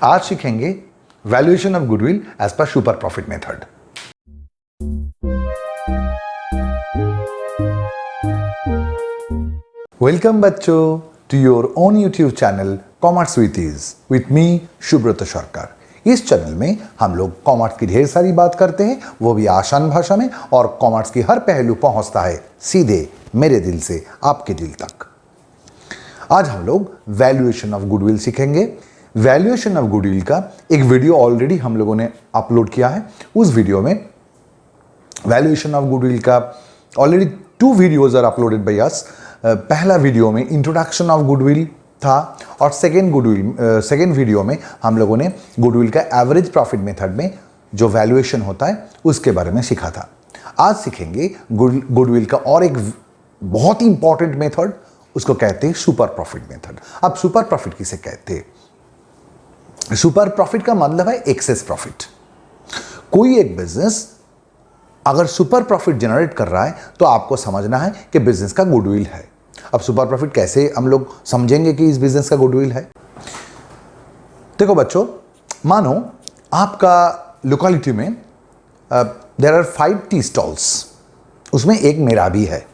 आज सीखेंगे valuation of goodwill as per super profit method. Welcome बच्चों to your own YouTube channel commerce with ease with me Subrata Sarkar. इस channel में हम लोग कॉमर्स की ढेर सारी बात करते हैं, वो भी आसान भाषा में, और कॉमर्स की हर पहलू पहुंचता है सीधे मेरे दिल से आपके दिल तक। आज हम लोग वैल्यूएशन ऑफ गुडविल सीखेंगे। वैल्यूएशन ऑफ गुडविल का एक वीडियो ऑलरेडी हम लोगों ने अपलोड किया है। उस वीडियो में वैल्यूएशन ऑफ गुडविल का already 2 videos are uploaded by us. पहला वीडियो में इंट्रोडक्शन ऑफ गुडविल था और सेकेंड वीडियो में हम लोगों ने गुडविल का एवरेज प्रॉफिट मेथड में जो वैल्यूएशन होता है उसके बारे में सीखा था। आज सीखेंगे गुडविल का और एक बहुत ही इंपॉर्टेंट मेथड, उसको कहते हैं सुपर प्रॉफिट मेथड। अब सुपर प्रॉफिट किसे कहते हैं? सुपर प्रॉफिट का मतलब है एक्सेस प्रॉफिट। कोई एक बिजनेस अगर सुपर प्रॉफिट जनरेट कर रहा है तो आपको समझना है कि बिजनेस का गुडविल है। अब सुपर प्रॉफिट कैसे हम लोग समझेंगे कि इस बिजनेस का गुडविल है? देखो बच्चों, मानो आपका लोकेलिटी में देयर आर 5 टी स्टॉल्स, उसमें एक मेरा भी है।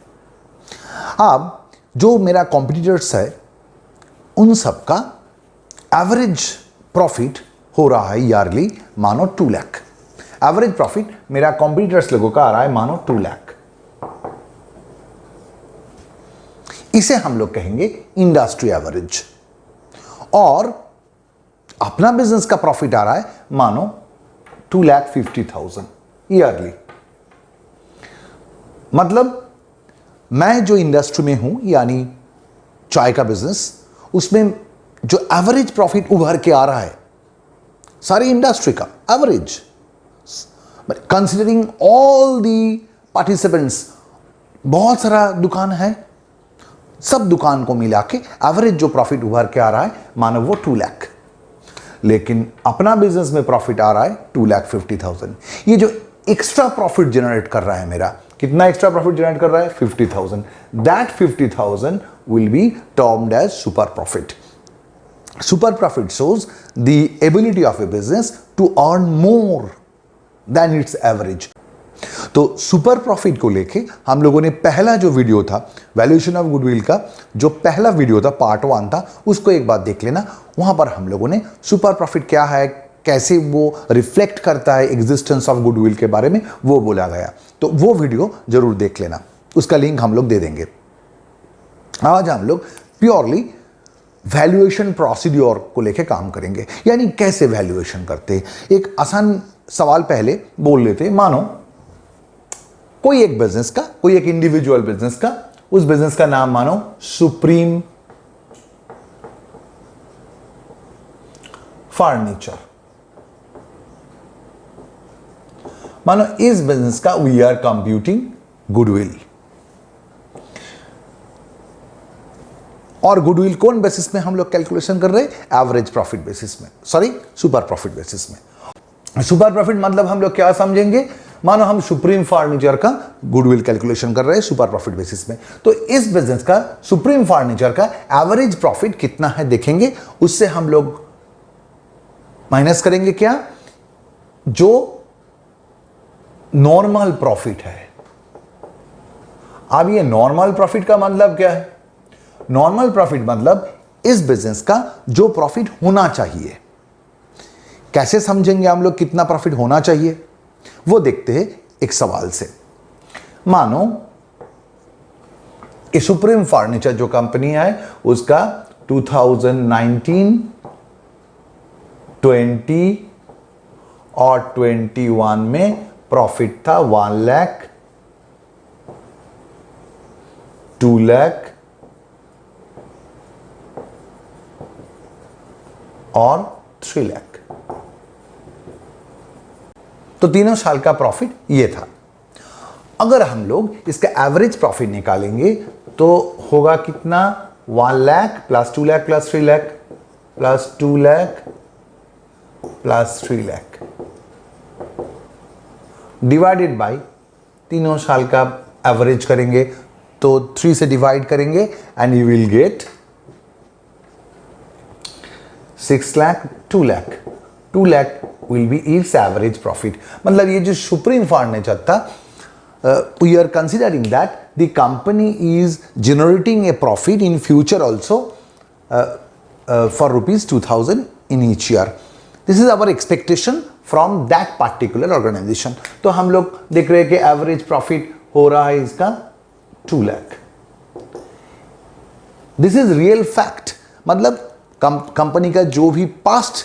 अब जो मेरा कॉम्पिटिटर्स है उन सब का एवरेज प्रॉफिट हो रहा है ईयरली मानो 2 लाख। एवरेज प्रॉफिट मेरा कॉम्पिटिटर्स लोगों का आ रहा है मानो 2 लाख। इसे हम लोग कहेंगे इंडस्ट्री एवरेज। और अपना बिजनेस का प्रॉफिट आ रहा है मानो 2,50,000 ईयरली। मतलब मैं जो इंडस्ट्री में हूं, यानी चाय का बिजनेस, उसमें जो एवरेज प्रॉफिट उभर के आ रहा है सारी इंडस्ट्री का average, considering all the participants, बहुत सारा दुकान है, सब दुकान को मिला के एवरेज जो प्रॉफिट उभर के आ रहा है मानो वो 2 लाख। लेकिन अपना बिजनेस में प्रॉफिट आ रहा है 2,50,000। ये जो एक्स्ट्रा प्रॉफिट जनरेट कर रहा है मेरा, कितना एक्स्ट्रा प्रॉफिट जनरेट कर रहा है? 50,000। That 50,000 will be termed as super profit. Super profit shows the ability of a business to earn more than its average. तो सुपर प्रॉफिट को लेके हम लोगों ने पहला जो वीडियो था वैल्यूएशन ऑफ गुडविल का, जो पहला वीडियो था पार्ट 1 था, उसको एक बार देख लेना। वहां पर हम लोगों ने सुपर प्रॉफिट क्या है, कैसे वो रिफ्लेक्ट करता है एग्जिस्टेंस ऑफ गुडविल के बारे में वो बोला गया। तो वो वीडियो जरूर देख लेना, उसका लिंक हम लोग दे देंगे। आज हम लोग प्योरली वैल्यूएशन प्रोसीड्योर को लेके काम करेंगे, यानी कैसे वैल्यूएशन करते हैं। एक आसान सवाल पहले बोल लेते हैं। मानो कोई एक बिजनेस का, कोई एक इंडिविजुअल बिजनेस का, उस बिजनेस का नाम मानो सुप्रीम फर्नीचर। मानो इस बिजनेस का वी आर कंप्यूटिंग गुडविल। और गुडविल कौन बेसिस में हम लोग कैलकुलेशन कर रहे हैं? एवरेज प्रॉफिट बेसिस में, सॉरी सुपर प्रॉफिट बेसिस में। सुपर प्रॉफिट मतलब हम लोग क्या समझेंगे? मानो हम सुप्रीम फर्नीचर का गुडविल कैलकुलेशन कर रहे हैं सुपर प्रॉफिट बेसिस में, तो इस बिजनेस का सुप्रीम फर्नीचर का एवरेज प्रॉफिट कितना है देखेंगे। उससे हम लोग माइनस करेंगे क्या? जो नॉर्मल प्रॉफिट है। अब ये नॉर्मल प्रॉफिट का मतलब क्या है? नॉर्मल प्रॉफिट मतलब इस बिजनेस का जो प्रॉफिट होना चाहिए। कैसे समझेंगे हम लोग कितना प्रॉफिट होना चाहिए? वो देखते हैं एक सवाल से। मानो ये सुप्रीम फर्नीचर जो कंपनी है उसका 2019, 20 और 21 में प्रॉफिट था 1 लाख, 2 लाख और 3 लाख। तो तीनों साल का प्रॉफिट ये था। अगर हम लोग इसका एवरेज प्रॉफिट निकालेंगे तो होगा कितना? 1 lakh plus 2 lakh plus 3 lakh plus 2 lakh plus 3 lakh divided by तीनों साल का एवरेज करेंगे तो 3 से डिवाइड करेंगे and you will get 6 lakh, 2 lakh, 2 lakh will be its average profit. मतलब ये जो सुप्रीम फर्नीचर था, we are considering that the company is generating a profit in future also for ₹2000 in each year. This is our expectation from that particular organisation. तो हम लोग देख रहे हैं कि एवरेज प्रॉफिट हो रहा है इसका 2 lakh. This is real fact. मतलब कंपनी का जो भी पास्ट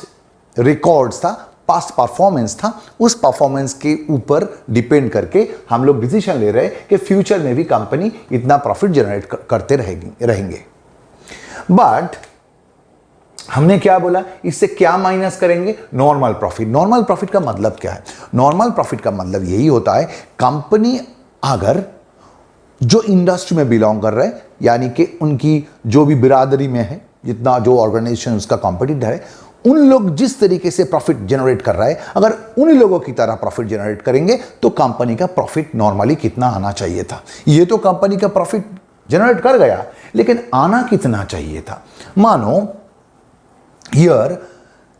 रिकॉर्ड्स था, पास्ट परफॉर्मेंस था, उस परफॉर्मेंस के ऊपर डिपेंड करके हम लोग डिसीजन ले रहे हैं कि फ्यूचर में भी कंपनी इतना प्रॉफिट जनरेट करते रहेंगे। बट हमने क्या बोला, इससे क्या माइनस करेंगे? Normal profit. नॉर्मल प्रॉफिट का मतलब क्या है? नॉर्मल प्रॉफिट का मतलब यही होता है, कंपनी अगर जो इंडस्ट्री में बिलोंग कर रहा है, यानी कि उनकी जो भी बिरादरी में है, जितना जो ऑर्गेनाइजेशन उसका कॉम्पिटिटर है, उन लोग जिस तरीके से प्रॉफिट जनरेट कर रहा है, अगर उन लोगों की तरह प्रॉफिट जनरेट करेंगे तो कंपनी का प्रॉफिट नॉर्मली कितना आना चाहिए था? ये तो कंपनी का प्रॉफिट जनरेट कर गया, लेकिन आना कितना चाहिए था? मानो हियर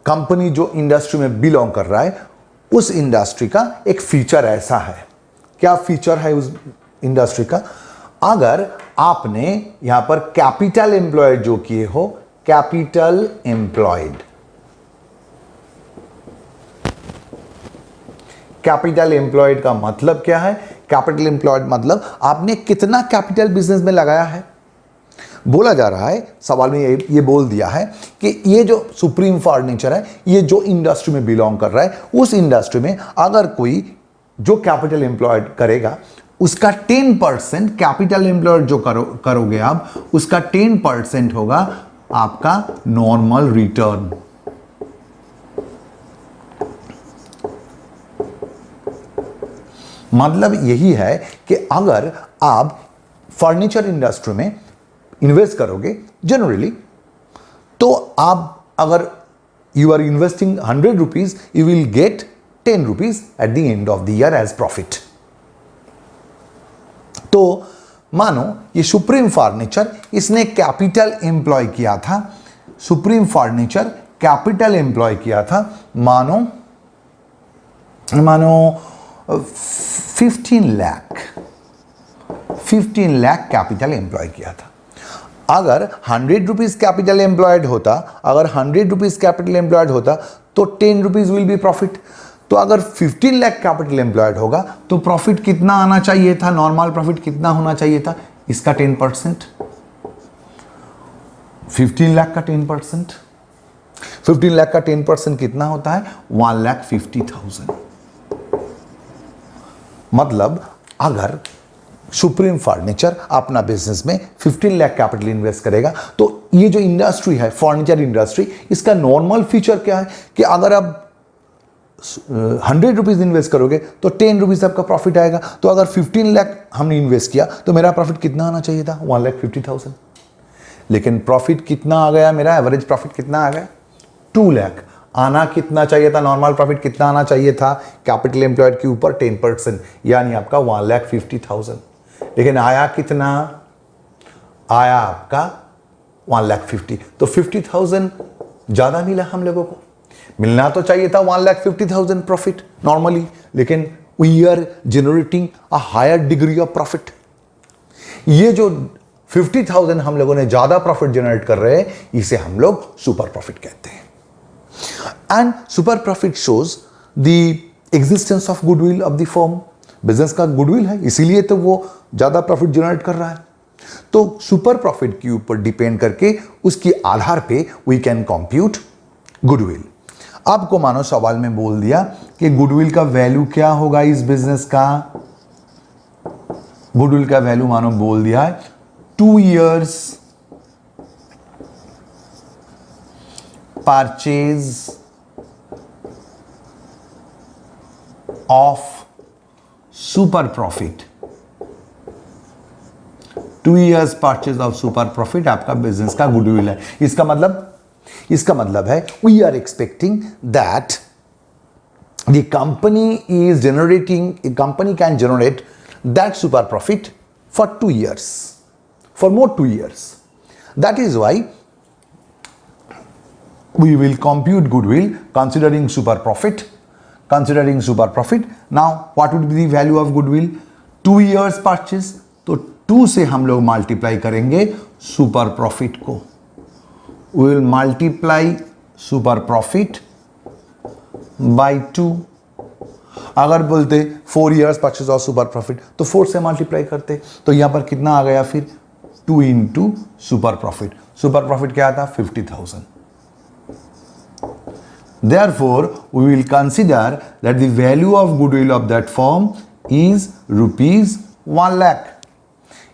कंपनी जो इंडस्ट्री में बिलोंग कर रहा है, उस इंडस्ट्री का एक फीचर ऐसा है। क्या फीचर है उस इंडस्ट्री का? अगर आपने यहां पर कैपिटल एम्प्लॉयड जो किए हो, कैपिटल एम्प्लॉयड, कैपिटल एम्प्लॉयड का मतलब क्या है? कैपिटल एम्प्लॉयड मतलब आपने कितना कैपिटल बिजनेस में लगाया है। बोला जा रहा है, सवाल में ये बोल दिया है कि ये जो सुप्रीम फर्नीचर है, ये जो इंडस्ट्री में बिलोंग कर रहा है, उस इंडस्ट्री में अगर कोई जो कैपिटल एम्प्लॉयड करेगा, उसका 10% कैपिटल एम्प्लॉयड जो करोगे आप, उसका 10% होगा आपका नॉर्मल रिटर्न। मतलब यही है कि अगर आप फर्नीचर इंडस्ट्री में इन्वेस्ट करोगे जनरली, तो आप अगर you are investing 100 rupees, you will get 10 rupees at the end of the year as profit. तो मानो ये सुप्रीम फर्नीचर, इसने कैपिटल एम्प्लॉय किया था, सुप्रीम फर्नीचर कैपिटल एम्प्लॉय किया था, मानो 15 लाख कैपिटल एम्प्लॉय किया था। अगर 100 रुपीज कैपिटल एम्प्लॉयड होता, अगर 100 रुपीज कैपिटल एम्प्लॉयड होता तो 10 रुपीज विल बी प्रॉफिट। तो अगर 15 लाख कैपिटल एम्प्लॉयड होगा तो प्रॉफिट कितना आना चाहिए था? नॉर्मल प्रॉफिट कितना होना चाहिए था? इसका 10%, 15 लाख का 10%, 15 लाख का 10% कितना होता है? 1,50,000। मतलब अगर सुप्रीम फर्नीचर अपना बिजनेस में 15 लाख कैपिटल इन्वेस्ट करेगा, तो ये जो इंडस्ट्री है, फर्नीचर इंडस्ट्री, इसका नॉर्मल फीचर क्या है कि अगर आप 100 रुपीज इन्वेस्ट करोगे तो 10 रुपीज आपका प्रॉफिट आएगा। तो अगर 15 लाख हमने इन्वेस्ट किया तो मेरा प्रॉफिट कितना आना चाहिए था? 1,50,000। लेकिन प्रॉफिट कितना आ गया? मेरा एवरेज प्रॉफिट कितना आ गया? 2 लाख। आना कितना चाहिए था? नॉर्मल प्रॉफिट कितना आना चाहिए था? कैपिटल एम्प्लॉयड के ऊपर 10%, यानी आपका 1,50,000। लेकिन आया कितना? आया आपका 1,50,000। तो 50,000 ज्यादा मिला हम लोगों को। मिलना तो चाहिए था 1,50,000 प्रॉफिट नॉर्मली, लेकिन we are generating a higher degree of profit. ये जो 50,000 हम लोगों ने ज्यादा प्रॉफिट जनरेट कर रहे हैं, इसे हम लोग सुपर प्रॉफिट कहते हैं। And super profit shows the existence of goodwill of the firm. Business का गुडविल है, इसीलिए तो वो ज्यादा प्रॉफिट जनरेट कर रहा है। तो सुपर प्रॉफिट के ऊपर डिपेंड करके उसके आधार पे वी कैन कंप्यूट गुडविल। आपको मानो सवाल में बोल दिया कि गुडविल का वैल्यू क्या होगा इस बिजनेस का। गुडविल का वैल्यू मानो बोल दिया है 2 years purchase of super profit. 2 years purchase of super profit आपका बिजनेस का गुडविल है। इसका मतलब है we are expecting that the company is generating, company can generate that super profit for 2 years, for more 2 years. That is why we will compute goodwill considering super profit. Considering super profit, now what would be the value of goodwill? 2 years purchase, तो 2 से हम लोग multiply करेंगे super profit को. We will multiply super profit by 2. अगर बोलते 4 years purchase of super profit तो 4 से मल्टीप्लाई करते, तो यहां पर कितना आ गया फिर 2 into super profit. Super profit क्या था? 50,000. Therefore, we will consider that the value of goodwill of that firm is rupees 1 lakh.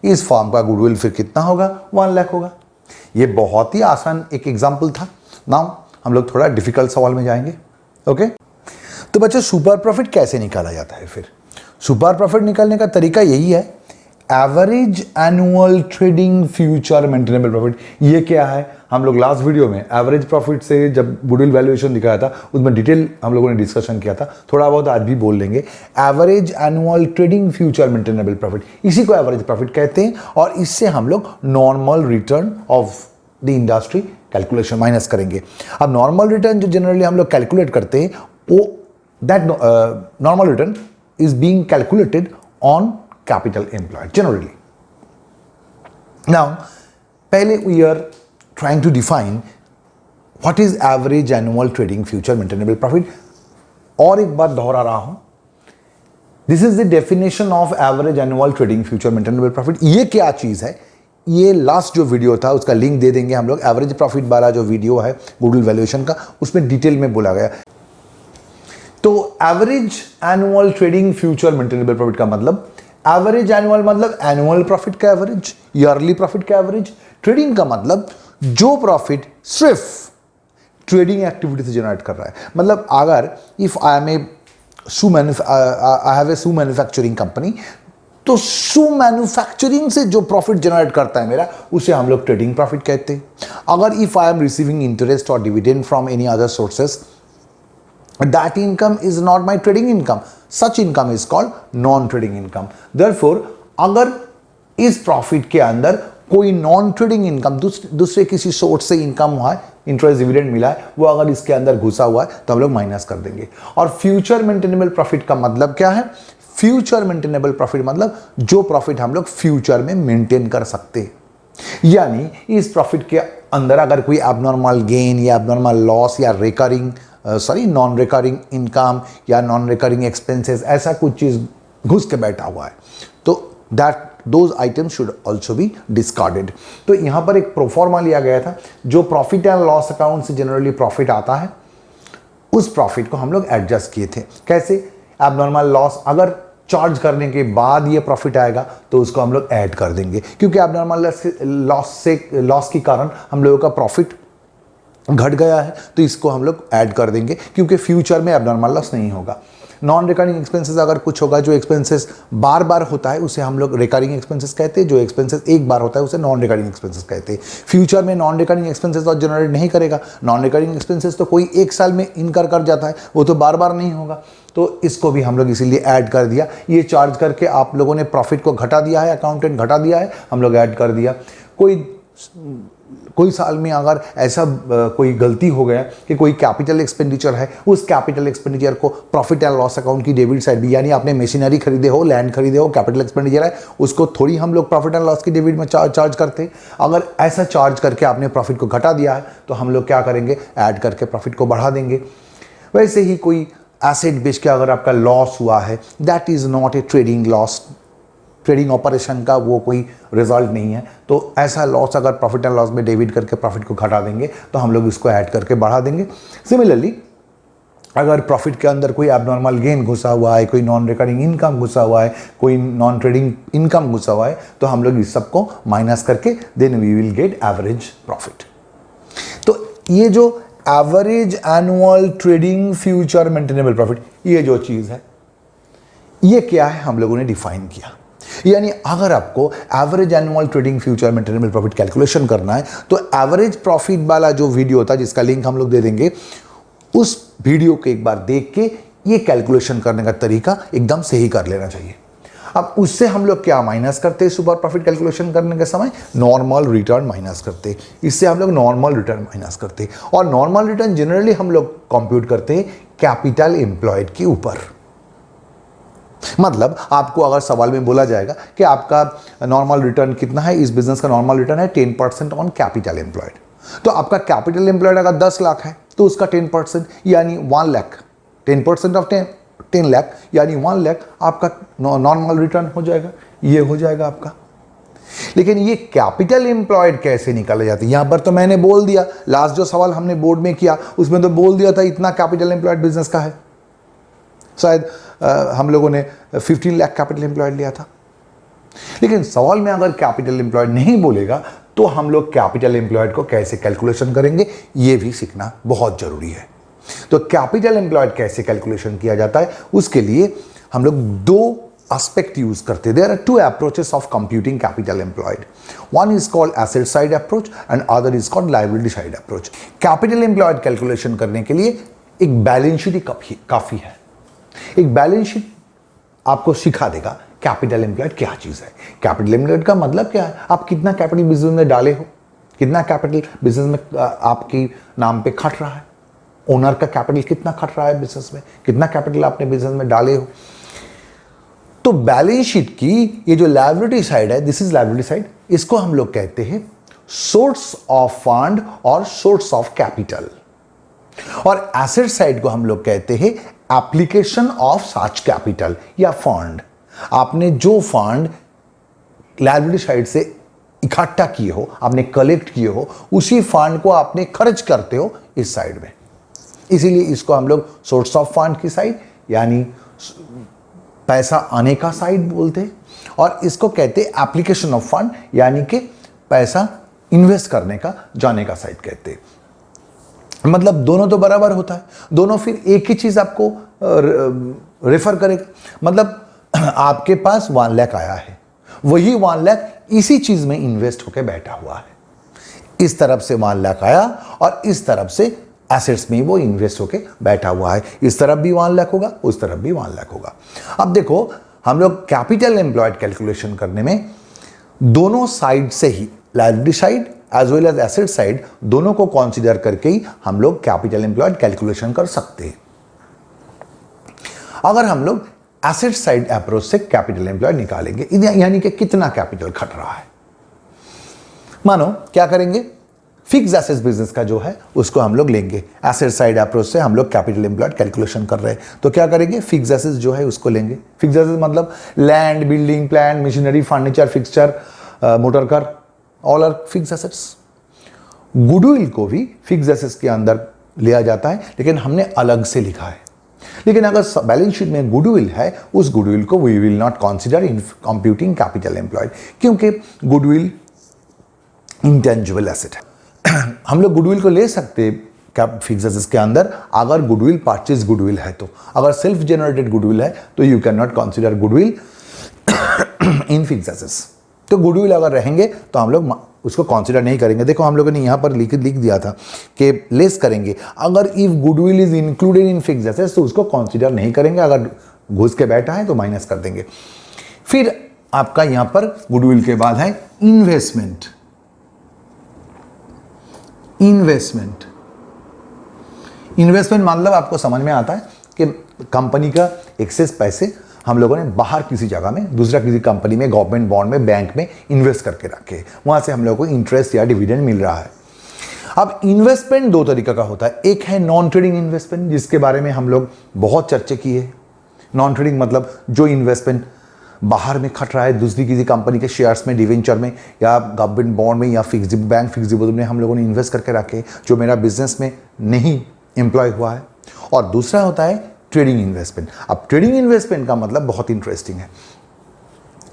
इस फॉर्म का गुडविल फिर कितना होगा? 1 लाख होगा. ये बहुत ही आसान एक एग्जाम्पल था. नाउ हम लोग थोड़ा डिफिकल्ट सवाल में जाएंगे. ओके तो बच्चों सुपर प्रॉफिट कैसे निकाला जाता है? फिर सुपर प्रॉफिट निकालने का तरीका यही है, average annual trading future maintainable profit. ये क्या है? हम लोग लास्ट वीडियो में एवरेज प्रॉफिट से जब गुडविल वैल्यूएशन दिखाया था उसमें डिटेल हम लोगों ने डिस्कशन किया था, थोड़ा बहुत आज भी बोल लेंगे. Average annual trading future maintainable profit, इसी को एवरेज प्रॉफिट कहते हैं. और इससे हम लोग normal return of the industry calculation minus करेंगे. अब नॉर्मल रिटर्न जो जनरली हम लोग कैलकुलेट करते हैं वो that normal return is being calculated on capital employed generally. Now, पहले we are trying to define what is average annual trading future maintainable profit. और एक बार दोहरा रहा हूं, this is the definition of average annual trading future maintainable profit. ये क्या चीज है? ये लास्ट जो वीडियो था उसका लिंक दे देंगे हम लोग. एवरेज प्रॉफिट वाला जो वीडियो है गुडविल वैल्यूएशन का, उसमें डिटेल में बोला गया. तो average annual trading future maintainable profit का मतलब, एवरेज एनुअल मतलब एनुअल प्रॉफिट का एवरेज, ईयरली प्रॉफिट का एवरेज. ट्रेडिंग का मतलब जो प्रॉफिट सिर्फ ट्रेडिंग एक्टिविटी से जनरेट कर रहा है. मतलब अगर if I am a I have a shoe manufacturing company, तो शू मैन्युफैक्चरिंग से जो प्रॉफिट जनरेट करता है मेरा, उसे हम लोग ट्रेडिंग प्रॉफिट कहते हैं. अगर if I am receiving interest और dividend from any other sources, that income is not my trading income. Such income is called non-trading income. Therefore, अगर इस प्रॉफिट के अंदर कोई नॉन ट्रेडिंग इनकम दूसरे किसी सोर्स से इनकम हुआ है, इंटरेस्ट डिविडेंड मिला है, वो अगर इसके अंदर घुसा हुआ है तो हम लोग माइनस कर देंगे. और फ्यूचर मेंटेनेबल प्रॉफिट का मतलब क्या है? फ्यूचर मेंटेनेबल प्रॉफिट मतलब जो प्रॉफिट हम लोग फ्यूचर में मेंटेन कर सकते हैं. यानी इस प्रॉफिट के अंदर अगर कोई एबनॉर्मल गेन या एबनॉर्मल लॉस या रिकरिंग नॉन रिकरिंग इनकम या नॉन रिकरिंग एक्सपेंसेस, ऐसा कुछ चीज घुस के बैठा हुआ है, तो that those items should also be discarded. तो यहां पर एक प्रोफॉर्मा लिया गया था. जो प्रॉफिट एंड लॉस अकाउंट से जनरली प्रॉफिट आता है, उस प्रॉफिट को हम लोग एडजस्ट किए थे. कैसे? एबनॉर्मल लॉस अगर चार्ज करने के बाद ये प्रॉफिट आएगा तो उसको हम लोग ऐड कर देंगे, क्योंकि एबनॉर्मल लॉस के कारण हम लोगों का प्रॉफिट घट गया है, तो इसको हम लोग ऐड कर देंगे, क्योंकि फ्यूचर में एबनॉर्मल लॉस नहीं होगा. नॉन रिकरिंग एक्सपेंसेस अगर कुछ होगा, जो एक्सपेंसेस बार बार होता है उसे हम लोग रिकरिंग एक्सपेंसेस कहते हैं, जो एक्सपेंसेस एक बार होता है उसे नॉन रिकरिंग एक्सपेंसेस कहते हैं. फ्यूचर में नॉन रिकरिंग एक्सपेंसेस तो जनरेट नहीं करेगा. नॉन रिकरिंग एक्सपेंसेस तो कोई एक साल में इनकर कर जाता है, वो तो बार बार नहीं होगा. तो इसको भी हम लोग इसीलिए ऐड कर दिया. ये चार्ज करके आप लोगों ने प्रॉफिट को घटा दिया है, अकाउंटेंट घटा दिया है, हम लोग ऐड कर दिया. कोई साल में अगर ऐसा कोई गलती हो गया कि कोई कैपिटल एक्सपेंडिचर है, उस कैपिटल एक्सपेंडिचर को प्रॉफिट एंड लॉस अकाउंट की डेबिट साइड भी, यानी आपने मशीनरी खरीदे हो, लैंड खरीदे हो, कैपिटल एक्सपेंडिचर है, उसको थोड़ी हम लोग प्रॉफिट एंड लॉस की डेबिट में चार्ज करते हैं. अगर ऐसा चार्ज करके आपने प्रॉफिट को घटा दिया है तो हम लोग क्या करेंगे? ऐड करके प्रॉफिट को बढ़ा देंगे. वैसे ही कोई एसेट बेच के अगर आपका लॉस हुआ है, that is not a trading loss. Trading operation का वो कोई रिजल्ट नहीं है. तो ऐसा लॉस अगर प्रॉफिट एंड लॉस में डेबिट करके प्रॉफिट को घटा देंगे तो हम लोग इसको ऐड करके बढ़ा देंगे. सिमिलरली अगर प्रॉफिट के अंदर कोई एबनॉर्मल गेन घुसा हुआ है, कोई नॉन रिकरिंग इनकम घुसा हुआ है, कोई नॉन ट्रेडिंग इनकम घुसा हुआ है, तो हम लोग इस सबको माइनस करके then we will get average profit. तो ये जो average annual trading future maintainable profit, ये जो चीज़ है, ये क्या है हम लोगों ने डिफाइन किया. यानी अगर आपको average annual trading future maintainable profit calculation करना है, तो एवरेज प्रॉफिट वाला जो वीडियो था जिसका लिंक हम लोग दे देंगे, उस वीडियो को एक बार देख के ये कैलकुलेशन करने का तरीका एकदम सही कर लेना चाहिए. अब उससे हम लोग क्या माइनस करते हैं सुपर प्रॉफिट कैलकुलेशन करने के समय? नॉर्मल रिटर्न माइनस करते हैं। इससे हम लोग नॉर्मल रिटर्न माइनस करते हैं, और नॉर्मल रिटर्न जनरली हम लोग कंप्यूट करते हैं कैपिटल एम्प्लॉयड के ऊपर। मतलब आपको अगर सवाल में बोला जाएगा कि आपका नॉर्मल रिटर्न कितना है, इस बिजनेस का नॉर्मल रिटर्न है 10% ऑन कैपिटल एम्प्लॉयड, तो आपका कैपिटल एम्प्लॉयड अगर 10 लाख है तो उसका 10% यानी 1 लाख, 10% ऑफ 10 लाख यानी 1 लाख आपका नॉर्मल रिटर्न हो जाएगा, ये हो जाएगा आपका। लेकिन ये कैपिटल एम्प्लॉयड कैसे निकाले जाते हैं? यहां पर तो मैंने बोल दिया, लास्ट जो सवाल हमने बोर्ड में किया उसमें तो बोल दिया था इतना कैपिटल एम्प्लॉयड बिजनेस का है, शायद हम लोगों ने 15 लाख कैपिटल एम्प्लॉयड लिया था। लेकिन सवाल में अगर कैपिटल एम्प्लॉयड नहीं बोलेगा तो हम लोग कैपिटल एम्प्लॉयड को कैसे कैलकुलेशन करेंगे, ये भी सीखना बहुत जरूरी है। तो कैपिटल एम्प्लॉयड कैसे कैलकुलेशन किया जाता है, उसके लिए हम लोग दो एस्पेक्ट यूज करते हैं। There are two approaches of computing capital employed. One is called asset side approach and other is called liability side approach. Capital employed calculation करने के लिए एक बैलेंस शीट ही काफी है। एक बैलेंस शीट आपको सिखा देगा कैपिटल एम्प्लॉयड क्या चीज है। कैपिटल एम्प्लॉयड का मतलब क्या है? आप कितना कैपिटल बिजनेस में डाले हो, कितना कैपिटल बिजनेस में आपके नाम पे खट रहा है, ओनर का कैपिटल कितना खट रहा है बिजनेस में, कितना कैपिटल आपने बिजनेस में डाले हो। तो बैलेंस शीट की ये जो लायबिलिटी साइड है, दिस इज लायबिलिटी साइड, इसको हम लोग कहते हैं सोर्स ऑफ फंड और सोर्स ऑफ कैपिटल। और एसेट साइड को हम लोग कहते हैं एप्लीकेशन ऑफ सच कैपिटल या फंड। आपने जो फंड लायबिलिटी साइड से इकट्ठा किए हो, आपने कलेक्ट किए हो, उसी फंड को आपने खर्च करते हो इस साइड में, इसीलिए इसको हम लोग सोर्स ऑफ फंड की साइड यानी पैसा आने का साइड बोलते हैं, और इसको कहते हैं एप्लीकेशन ऑफ फंड यानी कि पैसा इन्वेस्ट करने का, जाने का साइड कहते हैं। मतलब दोनों तो बराबर होता है, दोनों फिर एक ही चीज आपको रेफर करेगा। मतलब आपके पास 1 लाख आया है, वही 1 लाख इसी चीज में इन्वेस्ट होकर बैठा हुआ है। इस तरफ से 1 लाख आया और इस तरफ से एसेट्स में वो इन्वेस्ट होके बैठा हुआ है। इस तरफ भी 1 लाख होगा, उस तरफ भी 1 लाख होगा। अब देखो, हम लोग कैपिटल एम्प्लॉयड कैलकुलेशन करने में दोनों साइड से ही, liability side as well as asset side, दोनों को कंसीडर करके ही हम लोग कैपिटल एम्प्लॉयड कैलकुलेशन कर सकते हैं। अगर हम लोग एसेट साइड अप्रोच से कैपिटल एम्प्लॉयड निकालेंगे, यानी कि कितना कैपिटल खट रहा है, मानो क्या करेंगे, फिक्स एसेट्स बिजनेस का जो है उसको हम लोग लेंगे। एसेट साइड अप्रोच से हम लोग कैपिटल एम्प्लॉयड कैलकुलेशन कर रहे हैं, तो क्या करेंगे, फिक्स एसेट्स जो है उसको लेंगे। फिक्स एसेट्स मतलब land, building, plant, machinery, furniture, fixture, motor car, all are fix assets. Goodwill को भी फिक्स एसेट्स के अंदर लिया जाता है, लेकिन हमने अलग से लिखा है। लेकिन अगर बैलेंस शीट में गुडविल है, उस गुडविल को we will not consider in computing capital employed, क्योंकि गुडविल इंटेंजिबल एसेट है। हम लोग गुडविल को ले सकते क्या फिक्स एसेट्स के अंदर अगर गुडविल परचेज गुडविल है तो। अगर सेल्फ जनरेटेड गुडविल है तो you can not consider goodwill in fix assets. तो गुडविल अगर रहेंगे तो हम लोग उसको कंसीडर नहीं करेंगे। देखो, हम लोगों ने यहाँ पर लिख दिया था कि लेस करेंगे। अगर if goodwill is included in fix assets तो उसको कंसीडर नहीं करेंगे, अगर घुस के बैठा है तो माइनस कर देंगे। फिर आपका यहाँ पर गुडविल के बाद है इन्वेस्टमेंट। इन्वेस्टमेंट मतलब आपको समझ में आता है कि कंपनी का एक्सेस पैसे हम लोगों ने बाहर किसी जगह में, दूसरा किसी कंपनी में, गवर्नमेंट बॉन्ड में, बैंक में इन्वेस्ट करके रखे, वहां से हम लोगों को इंटरेस्ट या डिविडेंड मिल रहा है। अब इन्वेस्टमेंट दो तरीका का होता है। एक है नॉन ट्रेडिंग इन्वेस्टमेंट, जिसके बारे में हम लोग बहुत चर्चा किए। नॉन ट्रेडिंग मतलब जो इन्वेस्टमेंट बाहर में खट रहा है, दूसरी किसी कंपनी के शेयर्स में, डिवेंचर में, या गवर्नमेंट बॉन्ड में, या फिक्स बैंक फिक्स डिपॉजिट में हम लोगों ने इन्वेस्ट करके रखे, जो मेरा बिजनेस में नहीं एम्प्लॉय हुआ है। और दूसरा होता है ट्रेडिंग इन्वेस्टमेंट। अब ट्रेडिंग इन्वेस्टमेंट का मतलब बहुत इंटरेस्टिंग है।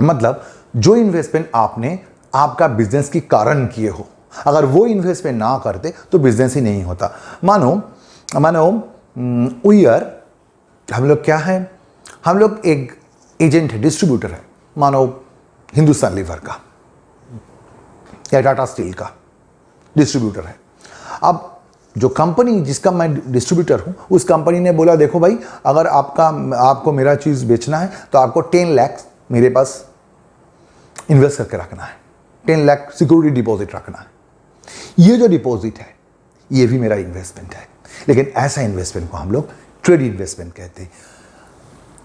मतलब जो इन्वेस्टमेंट आपने आपका बिजनेस के कारण किए हो, अगर वो इन्वेस्टमेंट ना करते तो बिजनेस ही नहीं होता। मानो हम लोग क्या है, हम लोग एक एजेंट है, डिस्ट्रीब्यूटर है, मानो हिंदुस्तान लीवर का या टाटा स्टील का डिस्ट्रीब्यूटर है। अब जो कंपनी जिसका मैं डिस्ट्रीब्यूटर हूं, उस कंपनी ने बोला देखो भाई, अगर आपको मेरा चीज़ बेचना है तो आपको 10 लाख मेरे पास इन्वेस्ट करके रखना है, 10 लाख सिक्योरिटी डिपॉजिट रखना है, ये जो डिपॉजिट है ये भी मेरा इन्वेस्टमेंट है। लेकिन ऐसा इन्वेस्टमेंट को हम लोग ट्रेड इन्वेस्टमेंट कहते हैं।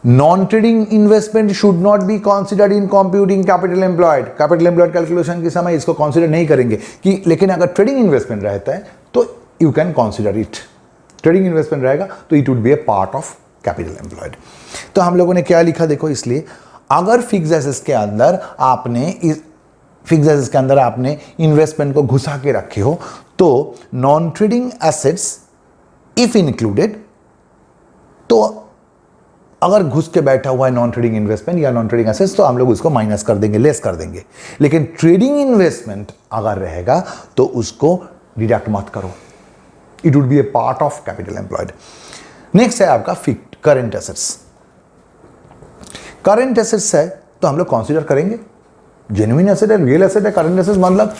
Non trading investment should not be considered in computing capital employed. Capital employed calculation के समय इसको कंसिडर नहीं करेंगे कि, लेकिन अगर ट्रेडिंग इन्वेस्टमेंट रहता है तो you can consider it. Trading investment रहेगा तो it would be A part of capital employed. तो हम लोगों ने क्या लिखा देखो, इसलिए अगर फिक्स एसेट्स के अंदर आपने इन्वेस्टमेंट को घुसा के रखे हो तो non trading assets if included, तो अगर घुस के बैठा हुआ है नॉन ट्रेडिंग इन्वेस्टमेंट या नॉन ट्रेडिंग एसेट्स तो हम लोग उसको माइनस कर देंगे, लेस कर देंगे। लेकिन ट्रेडिंग इन्वेस्टमेंट अगर रहेगा तो उसको डिडक्ट मत करो, it would be A part of capital employed. Next है आपका करंट एसेट्स। करंट एसेट्स है तो हम लोग कंसीडर करेंगे, जेन्युइन एसेट है, रियल एसेट है। करंट एसेट्स मतलब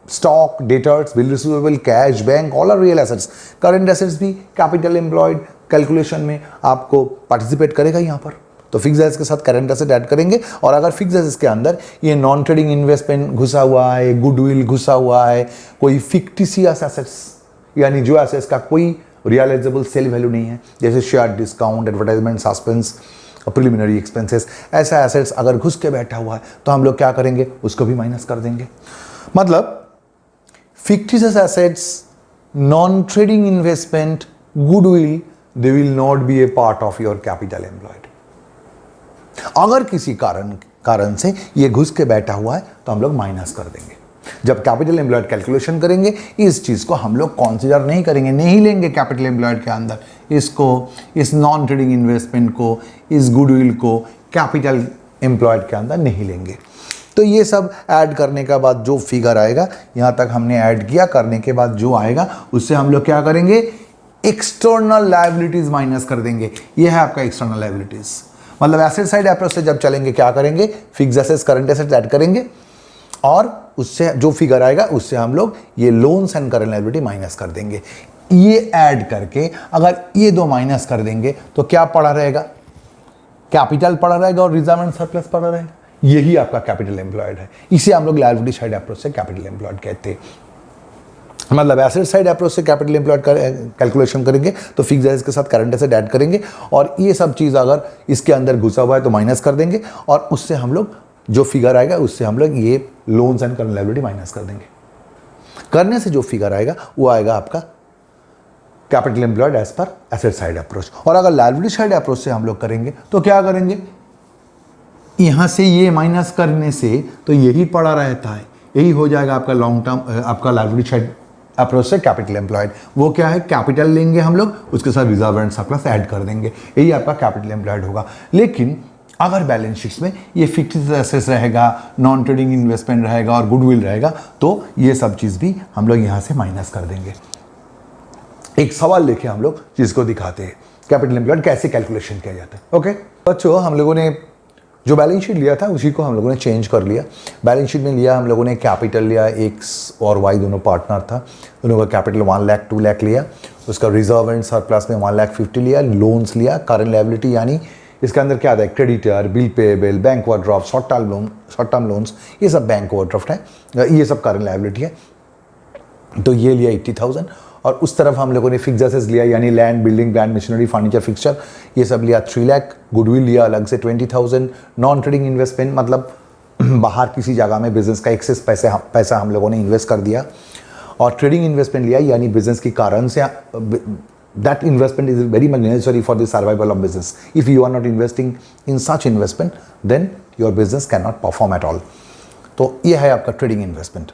stock, debtors, bill receivable, cash, bank, all are real assets. Current assets भी कैपिटल एम्प्लॉयड कैलकुलेशन में आपको पार्टिसिपेट करेगा यहाँ पर। तो फिक्स एसेट्स के साथ करंट एसेट ऐड करेंगे। और अगर फिक्स एसेट्स के अंदर ये नॉन ट्रेडिंग इन्वेस्टमेंट घुसा हुआ है, गुडविल घुसा हुआ है, कोई फिक्टिशियस एसेट्स यानी जो एसेट्स का कोई रियलाइजेबल सेल वैल्यू नहीं है, जैसे share discount, advertisement, suspense, preliminary expenses, ऐसा एसेट्स अगर घुस के बैठा हुआ है तो हम लोग क्या करेंगे, उसको भी माइनस कर देंगे। मतलब fictitious assets, non-trading investment, goodwill, they will not be a part of your capital employed. अगर किसी कारण से ये घुस के बैठा हुआ है तो हम लोग माइनस कर देंगे। जब कैपिटल एम्प्लॉयड कैलकुलेशन करेंगे इस चीज को हम लोग कंसीडर नहीं करेंगे, नहीं लेंगे कैपिटल एम्प्लॉयड के अंदर इसको, इस नॉन ट्रेडिंग इन्वेस्टमेंट को, इस गुडविल को कैपिटल एम्प्लॉयड के अंदर नहीं लेंगे। तो ये सब ऐड करने के बाद जो फिगर आएगा, यहाँ तक हमने ऐड किया, करने के बाद जो आएगा उससे हम लोग क्या करेंगे, एक्सटर्नल लायबिलिटीज माइनस कर देंगे। ये है आपका एक्सटर्नल लायबिलिटीज। मतलब एसेट साइड अप्रोच से जब चलेंगे क्या करेंगे, fix assets, current assets add करेंगे और उससे जो फिगर आएगा उससे हम लोग ये loans and current liability minus कर देंगे। ये ऐड करके अगर ये दो माइनस कर देंगे तो क्या पड़ा रहेगा, कैपिटल पड़ा रहेगा और रिजर्व एंड सरप्लस पड़ा रहेगा। यही आपका कैपिटल एम्प्लॉयड है। इसे हम लोग लायबिलिटी साइड अप्रोच से कैपिटल एम्प्लॉयड कहते हैं। मतलब एसेट साइड अप्रोच से कैपिटल एम्प्लॉयड कैलकुलेशन करेंगे तो फिक्स एसेट्स के साथ करंट एसेट ऐड करेंगे और ये सब चीज़ अगर इसके अंदर घुसा हुआ है तो माइनस कर देंगे और उससे हम लोग जो फिगर आएगा उससे हम लोग ये loans and current liability minus कर देंगे। करने से जो फिगर आएगा वो आएगा आपका capital employed as per asset side approach. और अगर लायबिलिटी साइड अप्रोच से हम लोग करेंगे तो क्या करेंगे, यहां से ये माइनस करने से तो यही पड़ा रहता है, यही हो जाएगा आपका लॉन्ग टर्म, आपका लायबिलिटी साइड अप्रोच से कैपिटल एम्प्लॉयड। वो क्या है, कैपिटल लेंगे हम लोग, उसके साथ रिजर्व एंड सरप्लस ऐड कर देंगे, यही आपका कैपिटल एम्प्लॉयड होगा। लेकिन अगर बैलेंस शीट्स में ये फिक्स्ड एसेट्स रहेगा, नॉन ट्रेडिंग इन्वेस्टमेंट रहेगा और गुडविल रहेगा तो ये सब चीज़ भी हम लोग यहाँ से माइनस कर देंगे। एक सवाल लेके हम लोग चीज़ को दिखाते हैं, कैपिटल एम्प्लॉयड कैसे कैलकुलेशन किया जाता है। ओके बच्चों, हम लोगों ने जो बैलेंस शीट लिया था उसी को हम लोगों ने चेंज कर लिया। बैलेंस शीट में लिया हम लोगों ने कैपिटल लिया, एक्स और वाई दोनों पार्टनर था, दोनों का कैपिटल 1 लाख 2 लाख लिया, उसका रिजर्व एंड सरप्लस में 1 लाख 50 लिया, लोन्स लिया, करंट लायबिलिटी यानी इसके अंदर क्या आता है, creditor, bill payable, bank overdraft, short term loans, ये सब बैंक ओवरड्राफ्ट है, ये सब करंट लायबिलिटी है। तो ये लिया 80,000 और उस तरफ हम लोगों ने फिक्स एसेट्स लिया यानी land, building, plant, machinery, furniture, fixture, ये सब लिया 3 लाख, गुडविल लिया अलग से 20,000, नॉन ट्रेडिंग इन्वेस्टमेंट मतलब बाहर किसी जगह में बिजनेस का एक्सेस पैसा हम लोगों ने इन्वेस्ट कर दिया, और ट्रेडिंग इन्वेस्टमेंट लिया यानी बिजनेस के कारण से that investment is very much necessary for the survival of business. If you are not investing in such investment then your business can not perform at all. तो ये है आपका ट्रेडिंग इन्वेस्टमेंट।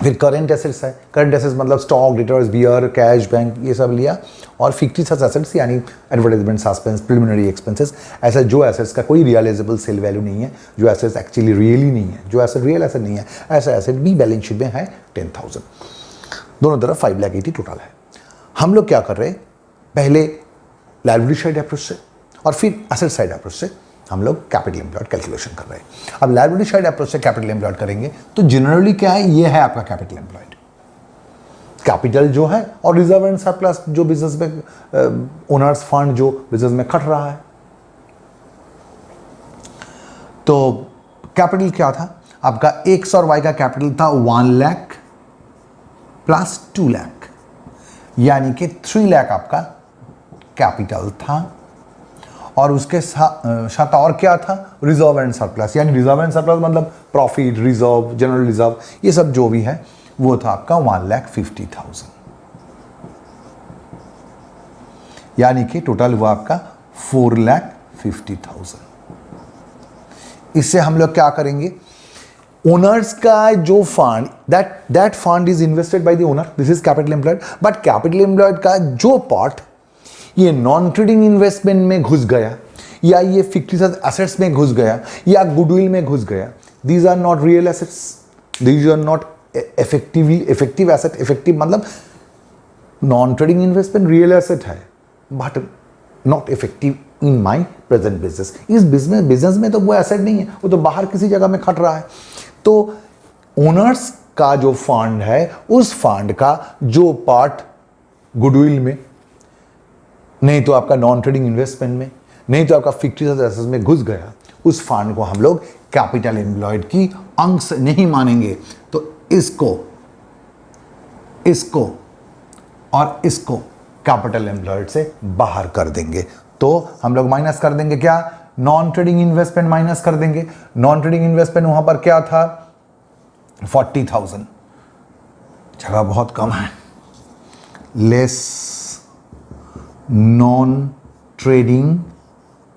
फिर करंट एसेट्स है, current assets मतलब stock, debtors, B R, cash, bank, ये सब लिया, और फिक्टिशियस एसेट्स यानी एडवर्टाइजमेंट, सस्पेंस, प्रिलिमिनरी एक्सपेंसेस, ऐसा जो एसेट्स का कोई रियलाइजेबल सेल वैल्यू नहीं है, जो एसेट्स एक्चुअली रियली नहीं है, जो एसेट रियल एसेट नहीं है, ऐसा एसेट भी बैलेंस शीट में है 10,000। दोनों तरफ 5,80,000 टोटल है। हम लोग क्या कर रहे हैं, पहले लायबिलिटी साइड अप्रोच से और फिर एसेट साइड अप्रोच से हम लोग कैपिटल एम्प्लॉयड कैलकुलेशन कर रहे हैं। अब लायबिलिटी साइड अप्रोच से कैपिटल एम्प्लॉयड करेंगे तो जनरली क्या है, ये है आपका कैपिटल एम्प्लॉयड, कैपिटल जो है और रिजर्व एंड सरप्लस जो बिजनेस में ओनर्स फंड जो बिजनेस में खट रहा है, तो कैपिटल क्या था आपका, एक्स और वाई का कैपिटल था 1 लाख प्लस 2 लाख, यानी कि 3 लाख आपका कैपिटल था। और उसके साथ और क्या था, रिजर्व एंड सरप्लस, यानी रिजर्व एंड सरप्लस मतलब प्रॉफिट, रिजर्व, जनरल रिजर्व, ये सब जो भी है वो था आपका 1,50,000, यानी कि टोटल हुआ आपका 4,50,000। इससे हम लोग क्या करेंगे, ओनर्स का जो fund, that fund is invested by the owner, this is capital employed, but capital employed का जो पार्ट ये नॉन ट्रेडिंग इन्वेस्टमेंट में घुस गया, या ये फिक्टिशियस एसेट्स में घुस गया, या गुडविल में घुस गया, these are not real assets, these are not effective asset. Effective मतलब non trading investment real asset है but not effective in my present business. इस बिजनेस में तो वो एसेट नहीं है, वो तो बाहर किसी जगह में खट रहा है। तो ओनर्स का जो फंड है, उस फंड का जो पार्ट गुडविल में, नहीं तो आपका नॉन ट्रेडिंग इन्वेस्टमेंट में, नहीं तो आपका फिक्टिशियस एसेट्स में घुस गया, उस फंड को हम लोग कैपिटल एम्प्लॉयड की अंश नहीं मानेंगे। तो इसको और इसको कैपिटल एम्प्लॉयड से बाहर कर देंगे। तो हम लोग माइनस कर देंगे क्या, नॉन ट्रेडिंग इन्वेस्टमेंट माइनस कर देंगे। नॉन ट्रेडिंग इन्वेस्टमेंट वहां पर क्या था, 40,000, जगह बहुत कम है, less non trading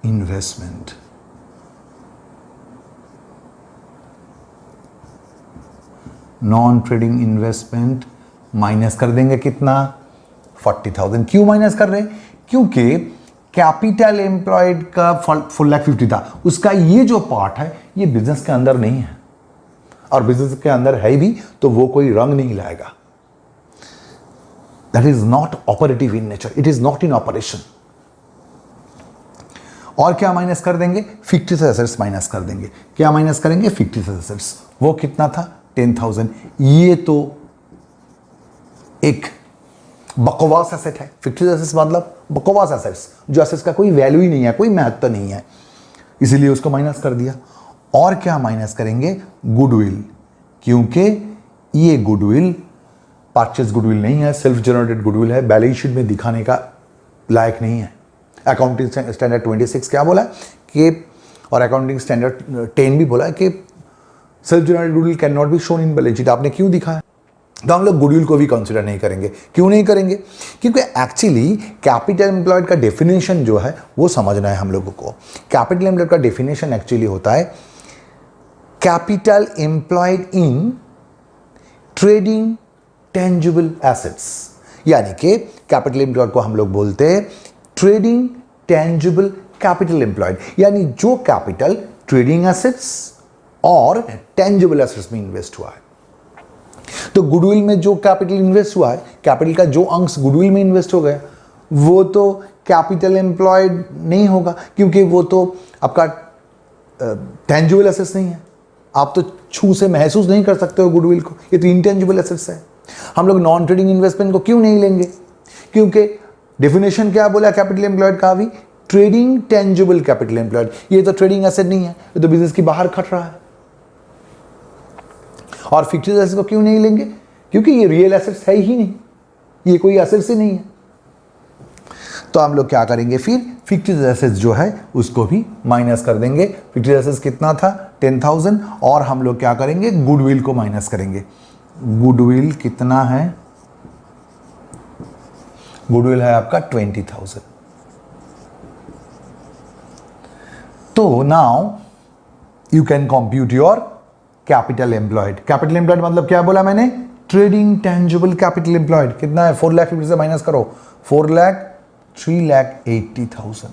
investment, non trading investment minus कर देंगे कितना, 40,000। क्यों माइनस कर रहे हैं, क्योंकि कैपिटल एम्प्लॉयड का 4,50,000 था, उसका ये जो पार्ट है ये बिजनेस के अंदर नहीं है, और बिजनेस के अंदर है भी तो वो कोई रंग नहीं लाएगा। That is not operative in nature, it is not in operation. और क्या माइनस कर देंगे, फिक्टिशियस एसेट्स माइनस कर देंगे। क्या माइनस करेंगे, फिक्टिशियस एसेट्स, वो कितना था 10,000। ये तो एक बकवास एसेट है, फिक्टिशियस एसेट्स मतलब बकवास एसेट्स, जो एसेट्स का कोई वैल्यू ही नहीं है, कोई महत्व नहीं है, इसीलिए उसको माइनस कर दिया। और क्या माइनस करेंगे, गुडविल, क्योंकि ये गुडविल परचेज गुडविल नहीं है, सेल्फ जनरेटेड गुडविल है, बैलेंस शीट में दिखाने का लायक नहीं है। अकाउंटिंग स्टैंडर्ड 26 क्या बोला कि, और अकाउंटिंग स्टैंडर्ड 10 भी बोला कि self generated goodwill can not be shown in balance sheet. आपने क्यों दिखाया, तो हम लोग गुडविल को भी कंसीडर नहीं करेंगे। क्यों नहीं करेंगे, क्योंकि एक्चुअली कैपिटल एम्प्लॉयड का डेफिनेशन जो है वो समझना है हम लोगों को। कैपिटल एम्प्लॉयड का डेफिनेशन एक्चुअली होता है capital employed in trading tangible assets, यानी कि कैपिटल एम्प्लॉयड को हम लोग बोलते हैं ट्रेडिंग टेंजिबल कैपिटल एम्प्लॉयड, यानी जो कैपिटल ट्रेडिंग एसेट्स और टेंजिबल एसेट्स में इन्वेस्ट हुआ है। तो गुडविल में जो कैपिटल इन्वेस्ट हुआ है, कैपिटल का जो अंश गुडविल में इन्वेस्ट हो गया, वो तो कैपिटल एम्प्लॉयड नहीं होगा, क्योंकि वो तो आपका टेंजिबल एसेट्स नहीं है। आप तो छू से महसूस नहीं कर सकते हो गुडविल को, ये तो इंटेंजिबल एसेट्स है। हम लोग नॉन ट्रेडिंग इन्वेस्टमेंट को क्यों नहीं लेंगे, क्योंकि डेफिनेशन क्या बोला कैपिटल एम्प्लॉयड का भी, ट्रेडिंग टेंजिबल कैपिटल एम्प्लॉयड। ये तो ट्रेडिंग एसेट नहीं है, ये तो बिजनेस के बाहर खट रहा है। और फिक्टिशियस एसेट्स को क्यों नहीं लेंगे, क्योंकि ये रियल एसेट्स है ही नहीं, ये कोई एसेट्स ही नहीं है। तो हम लोग क्या करेंगे फिर, फिक्टिशियस एसेट्स जो है उसको भी माइनस कर देंगे। फिक्टिशियस एसेट्स कितना था 10,000, और हम लोग क्या करेंगे, गुडविल को माइनस करेंगे। गुडविल कितना है, गुडविल है आपका 20,000। तो now you can compute your capital employed. Capital employed मतलब क्या बोला मैंने, ट्रेडिंग टेंजिबल कैपिटल एम्प्लॉयड कितना है, 4,50,000 से माइनस करो, 4,03,80,000।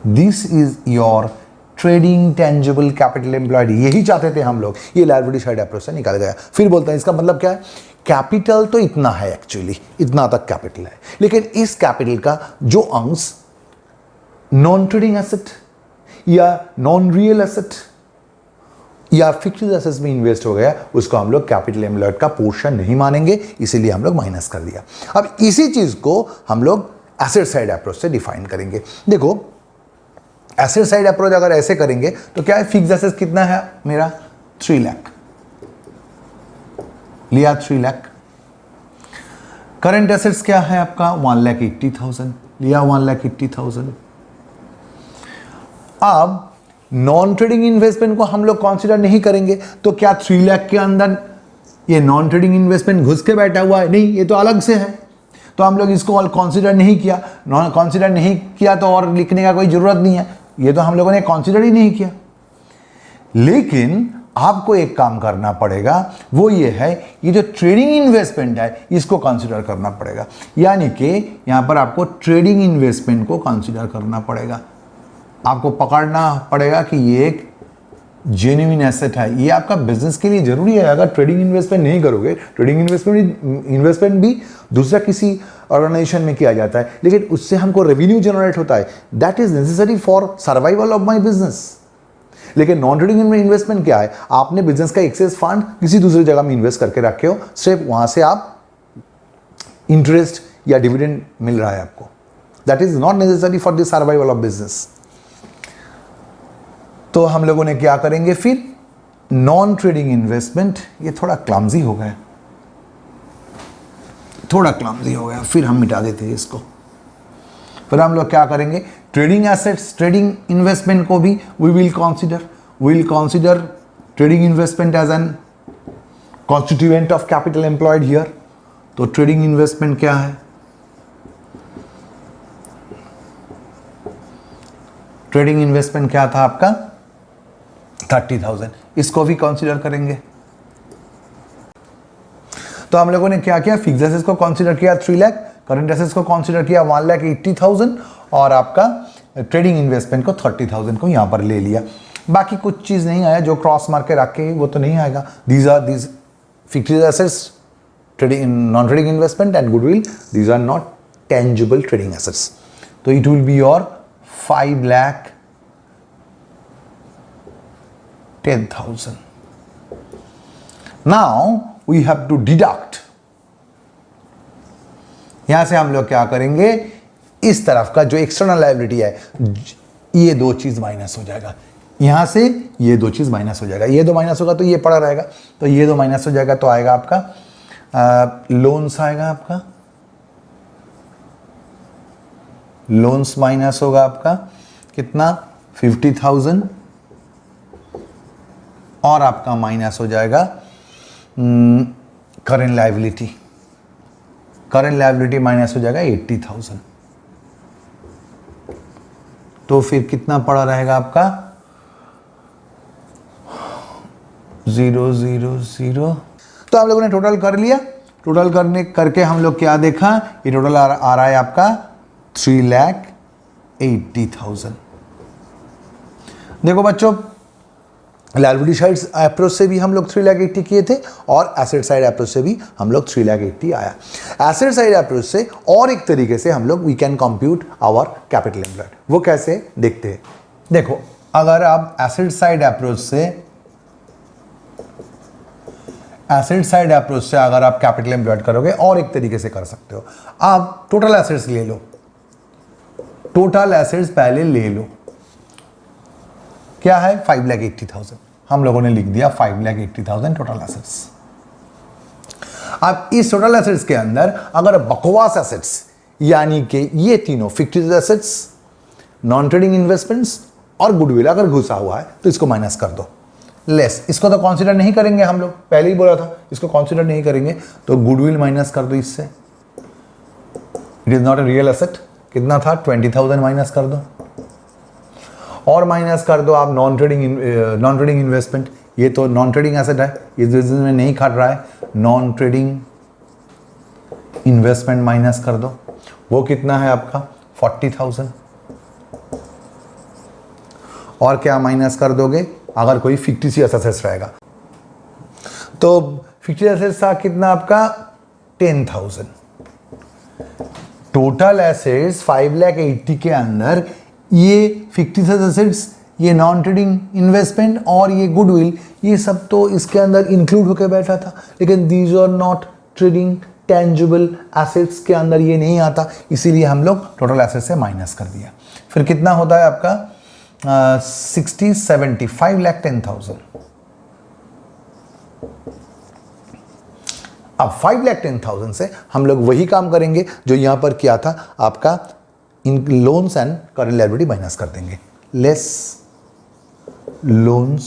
This is your trading tangible capital employed. यही चाहते थे हम लोग, ये लायबिलिटी साइड अप्रोच से निकल गया। फिर बोलते हैं इसका मतलब क्या है, कैपिटल तो इतना है, एक्चुअली इतना तक कैपिटल है, लेकिन इस कैपिटल का जो अंश नॉन ट्रेडिंग एसेट या नॉन रियल एसेट या फिक्स्ड एसेट्स में इन्वेस्ट हो गया, उसको हम लोग कैपिटल एम्प्लॉयड का पोर्शन नहीं मानेंगे, इसीलिए हम लोग माइनस कर दिया। अब इसी चीज को हम लोग एसेट साइड अप्रोच से डिफाइन करेंगे। देखो एसेट साइड अप्रोच अगर ऐसे करेंगे तो क्या है, फिक्स एसेट्स कितना है मेरा 3 लाख, लिया 3 लाख। करंट एसेट्स क्या है आपका 1,80,000, लिया 1,80,000। अब नॉन ट्रेडिंग इन्वेस्टमेंट को हम लोग कंसीडर नहीं करेंगे, तो क्या 3 लाख के अंदर ये नॉन ट्रेडिंग इन्वेस्टमेंट घुस के बैठा हुआ है? नहीं, ये तो अलग से है, तो हम लोग इसको और कंसीडर नहीं किया। नॉन कंसीडर नहीं किया तो और लिखने का कोई जरूरत नहीं है, ये तो हम लोगों ने कंसीडर ही नहीं किया। लेकिन आपको एक काम करना पड़ेगा, वो ये है, ये जो ट्रेडिंग इन्वेस्टमेंट है इसको कंसीडर करना पड़ेगा। यानी कि यहां पर आपको ट्रेडिंग इन्वेस्टमेंट को कंसीडर करना पड़ेगा। आपको पकड़ना पड़ेगा कि ये एक जेन्युइन एसेट है, ये आपका बिजनेस के लिए जरूरी है। अगर ट्रेडिंग इन्वेस्टमेंट नहीं करोगे, ट्रेडिंग इन्वेस्टमेंट भी दूसरा किसी ऑर्गेनाइजेशन में किया जाता है, लेकिन उससे हमको रेवेन्यू जनरेट होता है, that is necessary for survival of my business. लेकिन नॉन ट्रेडिंग इन्वेस्टमेंट क्या है, आपने बिजनेस का एक्सेस फंड किसी दूसरी जगह में इन्वेस्ट करके रखे हो, सिर्फ वहां से आप इंटरेस्ट या डिविडेंड मिल रहा है आपको, that is not necessary for the survival of business. तो हम लोगों ने क्या करेंगे फिर, नॉन ट्रेडिंग इन्वेस्टमेंट, ये थोड़ा क्लमजी हो गया, थोड़ा क्लमजी हो गया, फिर हम मिटा देते हैं इसको। फिर हम लोग क्या करेंगे, ट्रेडिंग एसेट्स, ट्रेडिंग इन्वेस्टमेंट को भी we will consider trading investment as an constituent of capital employed here. तो ट्रेडिंग इन्वेस्टमेंट क्या है, ट्रेडिंग इन्वेस्टमेंट क्या था आपका 30,000, इसको भी कंसीडर करेंगे। तो हम लोगों ने क्या किया, फिक्स एसेट्स को कंसीडर किया 3 लाख, करंट एसेट्स को कंसीडर किया 1,80,000 और आपका ट्रेडिंग इन्वेस्टमेंट को 30,000 को यहां पर ले लिया। बाकी कुछ चीज नहीं आया, जो क्रॉस मार्क के रखे वो तो नहीं आएगा। These fixed assets, trading, non trading investment and goodwill, these are not tangible trading assets. तो it will be your 5,10,000. Now we have to deduct. यहां से हम लोग क्या करेंगे, इस तरफ का जो एक्सटर्नल लायबिलिटी है, ये दो चीज माइनस हो जाएगा, यहां से ये दो चीज माइनस हो जाएगा, ये दो माइनस होगा तो ये पड़ा रहेगा, तो ये दो माइनस हो जाएगा तो आएगा आपका लोन्स, आएगा आपका लोन्स माइनस होगा आपका कितना 50,000 और आपका माइनस हो जाएगा current liability, current liability minus हो जाएगा 80,000। तो फिर कितना पड़ा रहेगा आपका 000। तो हम लोगों ने टोटल कर लिया, टोटल करके हम लोग क्या देखा, ये टोटल आ रहा है आपका 3,80,000। देखो बच्चों, लायबिलिटी साइड अप्रोच से भी हम लोग 3,80,000 किए थे और एसेट साइड अप्रोच से भी हम लोग 3,80,000 आया। एसेट साइड अप्रोच से और एक तरीके से हम लोग we can compute our capital employed, वो कैसे देखते हैं। देखो, अगर आप एसेट साइड अप्रोच से अगर आप कैपिटल एम्प्लॉयड करोगे, और एक तरीके से कर सकते हो, आप टोटल एसेट्स ले लो, टोटल एसेट्स पहले ले लो, क्या है 5,80,000, हम लोगों ने लिख दिया 5,80,000 टोटल एसेट्स। अब इस टोटल एसेट्स के अंदर अगर बकवास एसेट्स, यानी कि ये तीनों fixed assets, non trading investments और गुडविल अगर घुसा हुआ है तो इसको माइनस कर दो, लेस। इसको तो कंसीडर नहीं करेंगे हम लोग, पहले ही बोला था इसको कंसीडर नहीं करेंगे, तो गुडविल माइनस कर दो इससे, it is not a real asset. कितना था 20,000 माइनस कर दो, और माइनस कर दो आप नॉन ट्रेडिंग इन्वेस्टमेंट, ये तो नॉन ट्रेडिंग एसेट है, इस बिजनेस में नहीं खट रहा है, नॉन ट्रेडिंग इन्वेस्टमेंट माइनस कर दो, वो कितना है आपका 40,000। और क्या माइनस कर दोगे, अगर कोई फिक्टिशियस एसेट्स रहेगा तो फिक्टिशियस एसेट्स था कितना आपका 10,000। टोटल एसेट्स 5,80,000 के अंदर ये फिक्टिशियस एसेट्स, ये नॉन ट्रेडिंग इन्वेस्टमेंट और ये गुडविल, ये सब तो इसके अंदर इंक्लूड होकर बैठा था, लेकिन these are not trading tangible assets के अंदर ये नहीं आता, इसीलिए हम लोग टोटल एसेट्स से माइनस कर दिया। फिर कितना होता है आपका 60, 70, 5,10,000। अब 5,10,000 से हम लोग वही काम करेंगे जो यहां पर किया था, आपका in loans and current liability minus कर देंगे। Less loans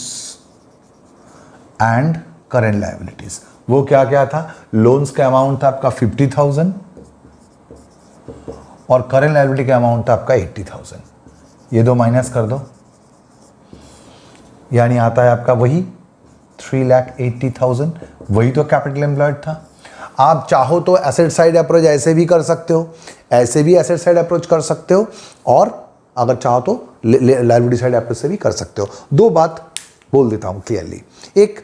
and current liabilities. वो क्या क्या था? लोन्स का अमाउंट था आपका 50,000 और करेंट लायबिलिटी का अमाउंट था आपका 80,000। ये दो माइनस कर दो, यानी आता है आपका वही 3,80,000। वही तो कैपिटल एम्प्लॉयड था। आप चाहो तो एसेट साइड अप्रोच ऐसे भी कर सकते हो, ऐसे भी एसेट साइड अप्रोच कर सकते हो, और अगर चाहो तो लायबिलिटी साइड अप्रोच से भी कर सकते हो। दो बात बोल देता हूं क्लियरली। एक,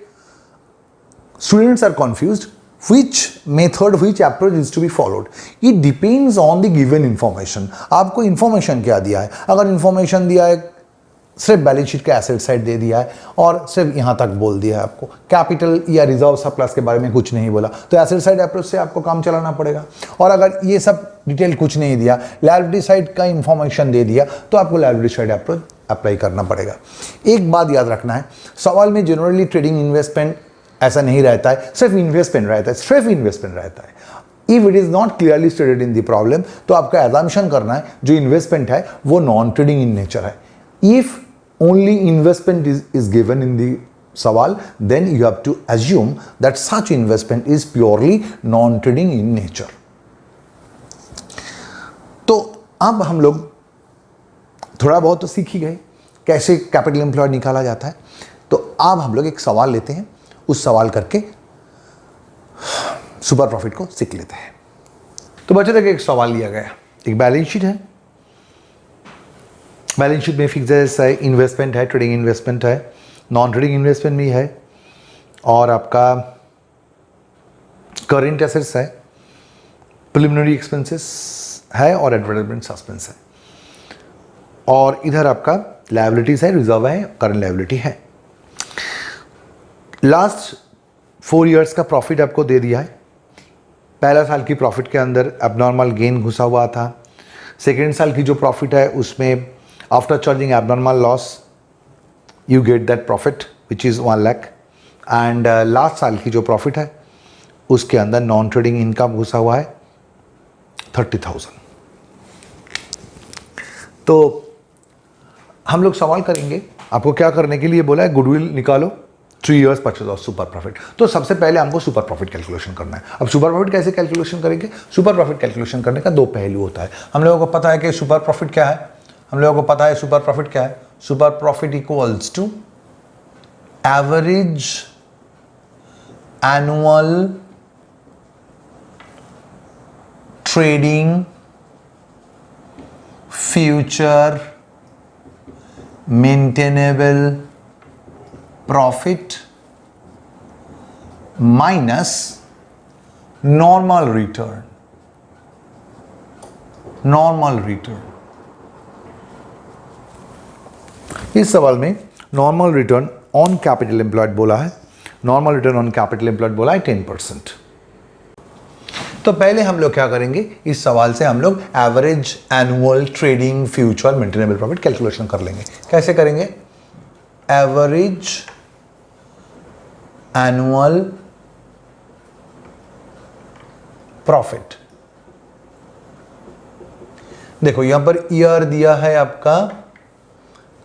students are confused which method, which approach is to be followed. It depends on the given information. आपको information क्या दिया है? अगर information दिया है सिर्फ बैलेंस शीट का एसेट साइड दे दिया है और सिर्फ यहाँ तक बोल दिया है, आपको कैपिटल या रिजर्व सरप्लस के बारे में कुछ नहीं बोला, तो एसेट साइड अप्रोच से आपको काम चलाना पड़ेगा। और अगर ये सब डिटेल कुछ नहीं दिया, लायबिलिटी साइड का इंफॉर्मेशन दे दिया, तो आपको लायबिलिटी साइड अप्रोच अप्लाई करना पड़ेगा। एक बात याद रखना है, सवाल में जनरली ट्रेडिंग इन्वेस्टमेंट ऐसा नहीं रहता है, सिर्फ इन्वेस्टमेंट रहता है, सिर्फ इन्वेस्टमेंट रहता है। If it is not clearly stated in the problem, तो आपका एजम्पशन करना है जो इन्वेस्टमेंट है वो नॉन ट्रेडिंग इन नेचर है। If only investment is given in the सवाल, then you have to assume that such investment is purely non-trading in nature. तो अब हम लोग थोड़ा बहुत तो सीख ही गए कैसे कैपिटल एम्प्लॉयड निकाला जाता है। तो अब हम लोग एक सवाल लेते हैं, उस सवाल करके सुपर प्रॉफिट को सीख लेते हैं। तो बच्चों देखिए, एक सवाल लिया गया, एक बैलेंस शीट है। बैलेंस शीट में फिक्स्ड एसेट्स है, इन्वेस्टमेंट है, ट्रेडिंग इन्वेस्टमेंट है, नॉन ट्रेडिंग इन्वेस्टमेंट भी है, और आपका करेंट एसेट्स है, प्रिलिमिनरी एक्सपेंसेस है और एडवर्टाइजमेंट सस्पेंस है, और इधर आपका लायबिलिटीज है, रिजर्व है, करंट लायबिलिटी है। लास्ट 4 इयर्स का प्रॉफिट आपको दे दिया है। पहला साल की प्रॉफिट के अंदर एबनॉर्मल गेन घुसा हुआ था। सेकेंड साल की जो प्रॉफिट है उसमें after charging abnormal loss you get that profit which is 1 lakh. And last साल की जो प्रॉफिट है उसके अंदर नॉन ट्रेडिंग इनकम घुसा हुआ है 30,000। तो हम लोग सवाल करेंगे, आपको क्या करने के लिए बोला है, गुडविल निकालो, 3 years purchase of super profit. तो सबसे पहले हमको सुपर प्रॉफिट कैलकुलेशन करना है। अब सुपर प्रॉफिट कैसे कैलकुलेशन करेंगे? सुपर प्रॉफिट कैलकुलेशन करने का 2 पहलू होता है। हम लोगों को पता है कि सुपर प्रॉफिट क्या है, हम लोगों को पता है सुपर प्रॉफिट क्या है। Super profit equals to average annual trading future maintainable profit minus normal return. Normal return, इस सवाल में normal return on capital employed बोला है, normal return on capital employed बोला है 10%। तो पहले हम लोग क्या करेंगे, इस सवाल से हम लोग average annual trading future maintainable profit calculation कर लेंगे। कैसे करेंगे? एवरेज एनुअल प्रॉफिट, देखो यहां पर ईयर दिया है आपका,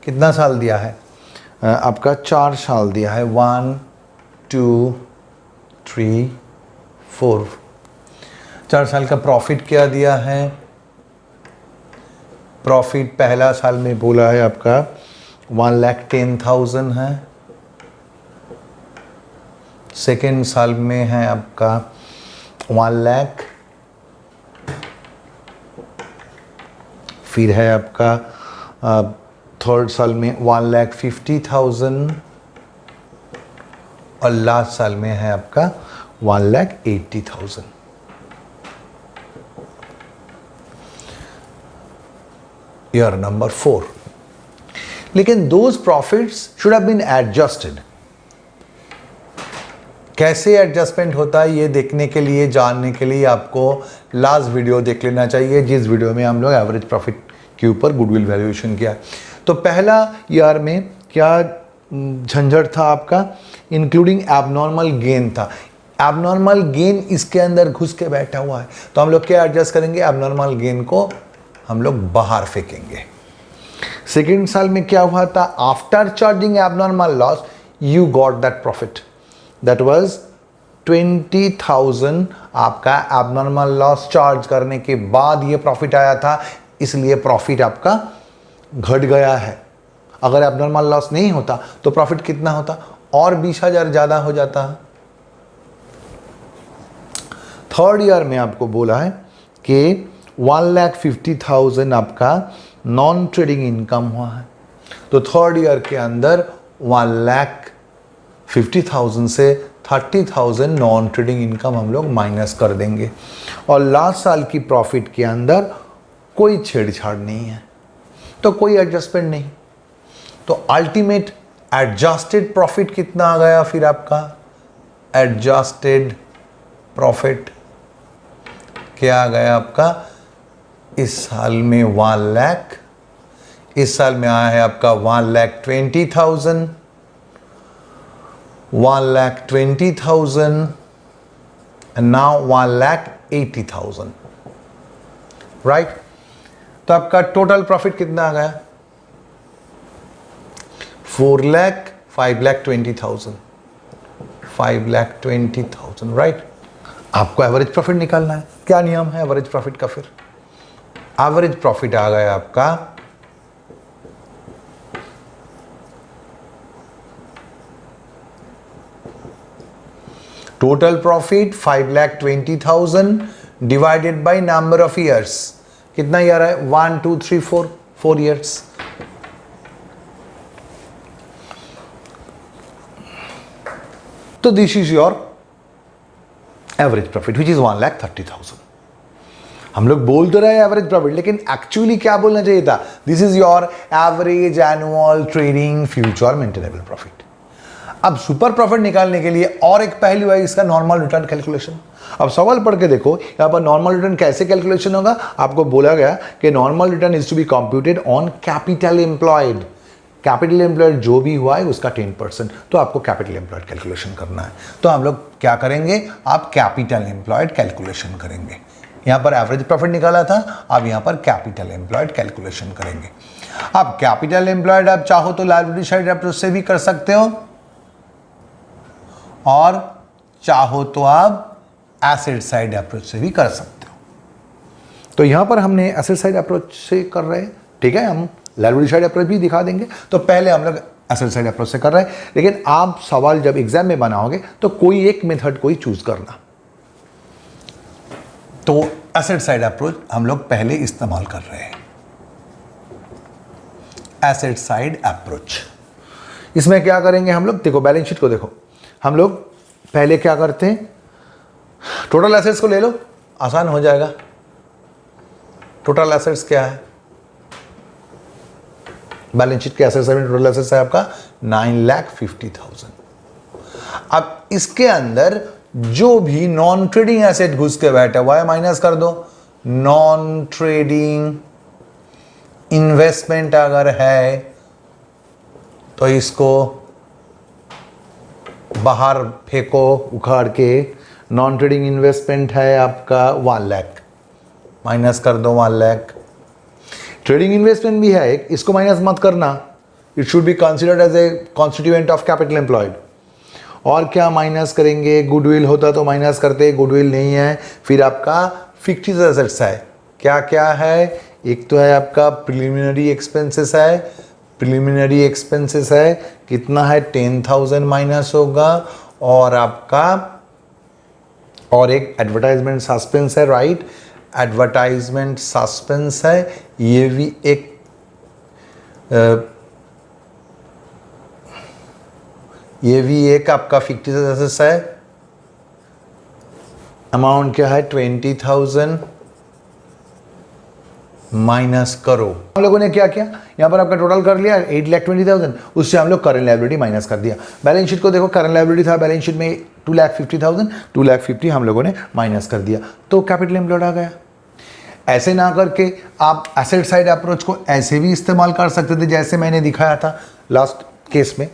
कितना साल दिया है आपका? 4 साल दिया है, 1 2 3 4। 4 साल का प्रॉफिट क्या दिया है? प्रॉफिट पहला साल में बोला है आपका 1,10,000 है, सेकेंड साल में है आपका 1 लाख, फिर है आपका थर्ड साल में 1,50,000 और लास्ट साल में है आपका 1,80,000। Year number 4। लेकिन those profits should have been adjusted. कैसे एडजस्टमेंट होता है ये देखने के लिए, जानने के लिए आपको लास्ट वीडियो देख लेना चाहिए, जिस वीडियो में हम लोग एवरेज प्रॉफिट के ऊपर गुडविल वैल्यूएशन किया। तो पहला ईयर में क्या झंझट था आपका, इंक्लूडिंग एबनॉर्मल गेन था। एबनॉर्मल गेन इसके अंदर घुस के बैठा हुआ है, तो हम लोग क्या एडजस्ट करेंगे, एबनॉर्मल गेन को हम लोग बाहर फेंकेंगे। सेकेंड साल में क्या हुआ था, after charging abnormal loss you got that profit, that was 20,000 आपका एबनॉर्मल लॉस चार्ज करने के बाद ये प्रॉफिट आया था, इसलिए प्रॉफिट आपका घट गया है। अगर एबनॉर्मल लॉस नहीं होता तो प्रॉफिट कितना होता, और 20,000 ज़्यादा हो जाता। थर्ड ईयर में आपको बोला है कि 1,50,000 आपका नॉन ट्रेडिंग इनकम हुआ है, तो थर्ड ईयर के अंदर 1,50,000 से 30,000 नॉन ट्रेडिंग इनकम हम लोग माइनस कर देंगे, और लास्ट साल की प्रॉफिट के अंदर कोई छेड़छाड़ नहीं है, तो कोई एडजस्टमेंट नहीं। तो अल्टीमेट एडजस्टेड प्रॉफिट कितना आ गया फिर आपका, एडजस्टेड प्रॉफिट क्या आ गया आपका, इस साल में 1 लाख, इस साल में आया है आपका 1,20,000, 1,20,000 and now 1,80,000, राइट। तो आपका टोटल प्रॉफिट कितना आ गया, 4,05,20,000, 5,20,000, राइट। आपको एवरेज प्रॉफिट निकालना है, क्या नियम है एवरेज प्रॉफिट का, फिर एवरेज प्रॉफिट आ गया आपका total profit 5,20,000 divided by number of years, कितना ईयर है, 1 2 3 4 ईयर्स। तो this is your average profit which is 1,30,000। हम लोग बोल तो रहे एवरेज प्रॉफिट, लेकिन एक्चुअली क्या बोलना चाहिए था, this is your average annual trading future maintainable profit. अब सुपर प्रॉफिट निकालने के लिए और एक पहलू है इसका, नॉर्मल रिटर्न कैलकुलेशन। अब सवाल पढ़ के देखो यहाँ पर नॉर्मल रिटर्न कैसे कैलकुलेशन होगा। आपको बोला गया कि normal return is to be computed on capital employed. Capital employed जो भी हुआ है उसका 10%, तो आपको कैपिटल एम्प्लॉयड कैलकुलेशन करना है। तो हम लोग क्या करेंगे, आप कैपिटल एम्प्लॉयड कैलकुलेशन करेंगे। यहाँ पर एवरेज प्रॉफिट निकाला था, अब यहाँ पर कैपिटल एम्प्लॉयड कैलकुलेशन करेंगे। अब कैपिटल एम्प्लॉयड आप चाहो तो लायबिलिटी साइड अप्रोच से भी कर सकते हो, और चाहो तो आप एसेट साइड अप्रोच से भी कर सकते हो। तो यहां पर हमने एसेट साइड अप्रोच से कर रहे हैं, ठीक है, हम लायबिलिटी साइड अप्रोच भी दिखा देंगे। तो पहले हम लोग एसेट साइड अप्रोच से कर रहे हैं, लेकिन आप सवाल जब एग्जाम में बनाओगे तो कोई एक मेथड कोई चूज करना। तो एसेट साइड अप्रोच हम लोग पहले इस्तेमाल कर रहे हैं, एसेट साइड अप्रोच। इसमें क्या करेंगे हम लोग, देखो बैलेंस शीट को देखो, हम लोग पहले क्या करते हैं, टोटल एसेट्स को ले लो, आसान हो जाएगा। टोटल एसेट्स क्या है, बैलेंस शीट के एसेट्स में टोटल एसेट्स है आपका 9,50,000। अब इसके अंदर जो भी नॉन ट्रेडिंग एसेट घुस के बैठा हुआ है माइनस कर दो। नॉन ट्रेडिंग इन्वेस्टमेंट अगर है तो इसको बाहर फेंको उखाड़ के। नॉन ट्रेडिंग इन्वेस्टमेंट है आपका 1 लाख, माइनस कर दो 1 लाख। ट्रेडिंग इन्वेस्टमेंट भी है, इसको माइनस मत करना, it should be considered as a constituent of capital employed. और क्या माइनस करेंगे, गुडविल होता तो माइनस करते, गुडविल नहीं है। फिर आपका फिक्स्ड एसेट्स है, क्या क्या है, एक तो है आपका प्रिलिमिनरी एक्सपेंसेस है, प्रिलिमिनरी एक्सपेंसेस है कितना है 10,000 माइनस होगा, और आपका और एक एडवर्टाइजमेंट सस्पेंस है, राइट, एडवर्टाइजमेंट सस्पेंस है, ये भी एक आपका फिक्स्ड एसेट्स है। अमाउंट क्या है 20,000 माइनस करो। हम लोगों ने क्या किया, यहां पर आपका टोटल कर लिया 8,20,000, उससे हम लोग करंट लायबिलिटी माइनस कर दिया। बैलेंस शीट को देखो, करंट लायबिलिटी था बैलेंस शीट में 2,50,000, 2,50,000 हम लोगों ने माइनस कर दिया, तो कैपिटल एम्प्लॉयड आ गया। ऐसे ना करके आप एसेट साइड अप्रोच को ऐसे भी इस्तेमाल कर सकते थे जैसे मैंने दिखाया था लास्ट केस में।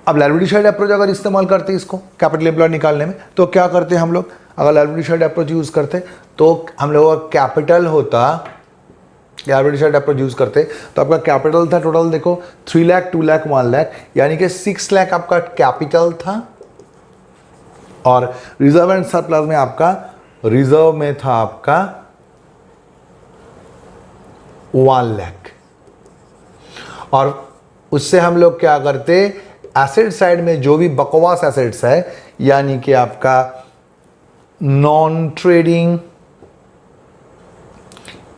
अब लायबिलिटी साइड अप्रोच अगर इस्तेमाल करते इसको कैपिटल एम्प्लॉयड निकालने में, तो क्या करते हम लोग, अगर लायबिलिटी साइड अप्रोच यूज करते तो हम लोगों का कैपिटल होता, लायबिलिटी साइड अप्रोच यूज करते तो आपका कैपिटल था टोटल देखो 3 लाख, 2 लाख, 1 लाख, यानी कि 6 लाख आपका कैपिटल था। और रिजर्व एंड सरप्लस में आपका, रिजर्व में था आपका 1 लाख। और उससे हम लोग क्या करते, एसेट साइड में जो भी बकवास एसेट्स है, यानी कि आपका नॉन ट्रेडिंग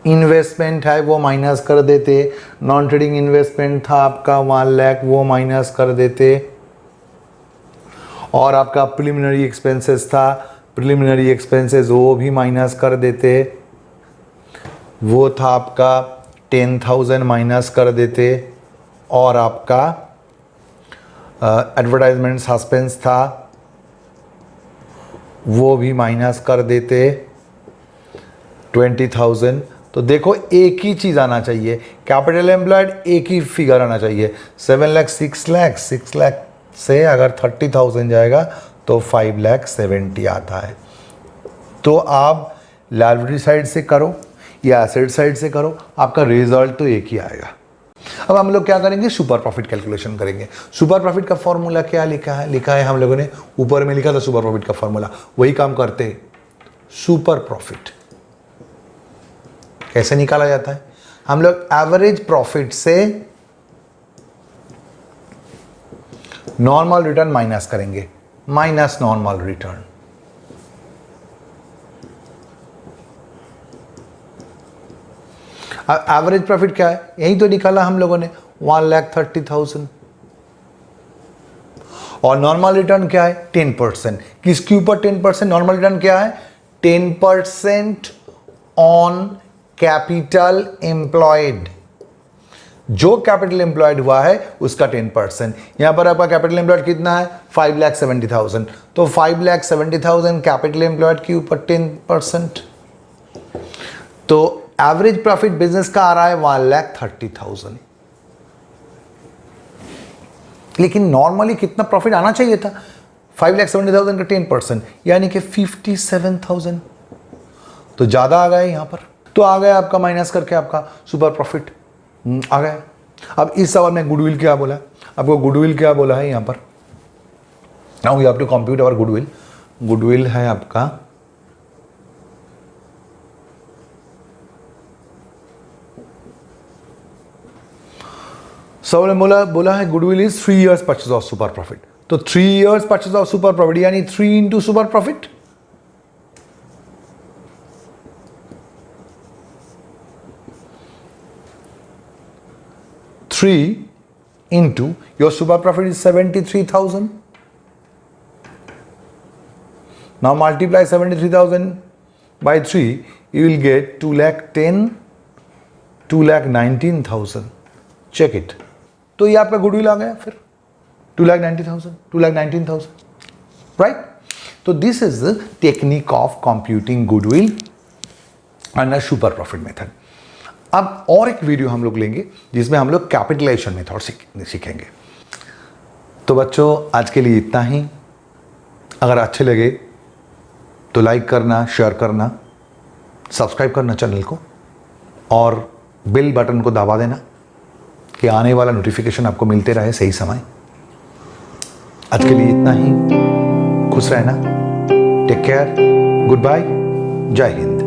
इन्वेस्टमेंट है वो माइनस कर देते। नॉन ट्रेडिंग इन्वेस्टमेंट था आपका 1 लाख, वो माइनस कर देते। और आपका प्रिलिमिनरी एक्सपेंसेस था, प्रिलिमिनरी एक्सपेंसेस वो भी माइनस कर देते। वो था आपका 10,000 माइनस कर देते। और आपका एडवर्टाइजमेंट सस्पेंस था वो भी माइनस कर देते 20,000। तो देखो एक ही चीज़ आना चाहिए, कैपिटल एम्प्लॉयड एक ही फिगर आना चाहिए, 7 लाख, 6 लाख, 6 लाख से अगर 30,000 जाएगा तो 5,70,000 आता है। तो आप लायबिलिटी साइड से करो या एसेट साइड से करो, आपका रिजल्ट तो एक ही आएगा। अब हम लोग क्या करेंगे, सुपर प्रॉफिट कैलकुलेशन करेंगे। सुपर प्रॉफिट का फॉर्मूला क्या लिखा है हम लोगों ने ऊपर में लिखा था सुपर प्रॉफिट का फॉर्मूला, वही काम करते। सुपर प्रॉफिट कैसे निकाला जाता है, हम लोग एवरेज प्रॉफिट से नॉर्मल रिटर्न माइनस करेंगे, minus normal return. Average profit क्या है, यही तो निकाला हम लोगों ने 1,30,000। और नॉर्मल रिटर्न क्या है 10%। किसके ऊपर 10%? नॉर्मल रिटर्न क्या है 10% ऑन कैपिटल एम्प्लॉयड। जो कैपिटल एम्प्लॉयड हुआ है उसका 10%। यहां पर आपका कैपिटल एम्प्लॉयड कितना है 5,70,000, तो 5,70,000 कैपिटल एम्प्लॉयड के ऊपर 10%। तो एवरेज प्रॉफिट बिजनेस का आ रहा है 1,30,000। लेकिन नॉर्मली कितना प्रॉफिट आना चाहिए था 5,70,000 का 10%, यानी कि 57,000। तो ज्यादा आ गया यहां पर, तो आ गया आपका माइनस करके आपका सुपर प्रॉफिट आ गया। अब इस सवाल में गुडविल क्या बोला, आपको गुडविल क्या बोला है यहां पर, now you have to compute our goodwill. Goodwill है आपका सवाल में बोला है goodwill is 3 years purchase of super profit. तो 3 years purchase of super profit यानी 3 into super profit. into your super profit is 73,000. Now multiply 73,000 by 3, you will get 2,10,000, 2,19,000. Check it. तो ये आपका गुडविल आ गया फिर 2,90,000, 2,19,000, right? तो this is the technique of computing goodwill under super profit method. अब और एक वीडियो हम लोग लेंगे जिसमें हम लोग कैपिटलाइजेशन मेथड सीखेंगे। तो बच्चों आज के लिए इतना ही। अगर अच्छे लगे तो लाइक करना, शेयर करना, सब्सक्राइब करना चैनल को और बेल बटन को दबा देना कि आने वाला नोटिफिकेशन आपको मिलते रहे सही समय। आज के लिए इतना ही। खुश रहना, टेक केयर, गुड बाय, जय हिंद।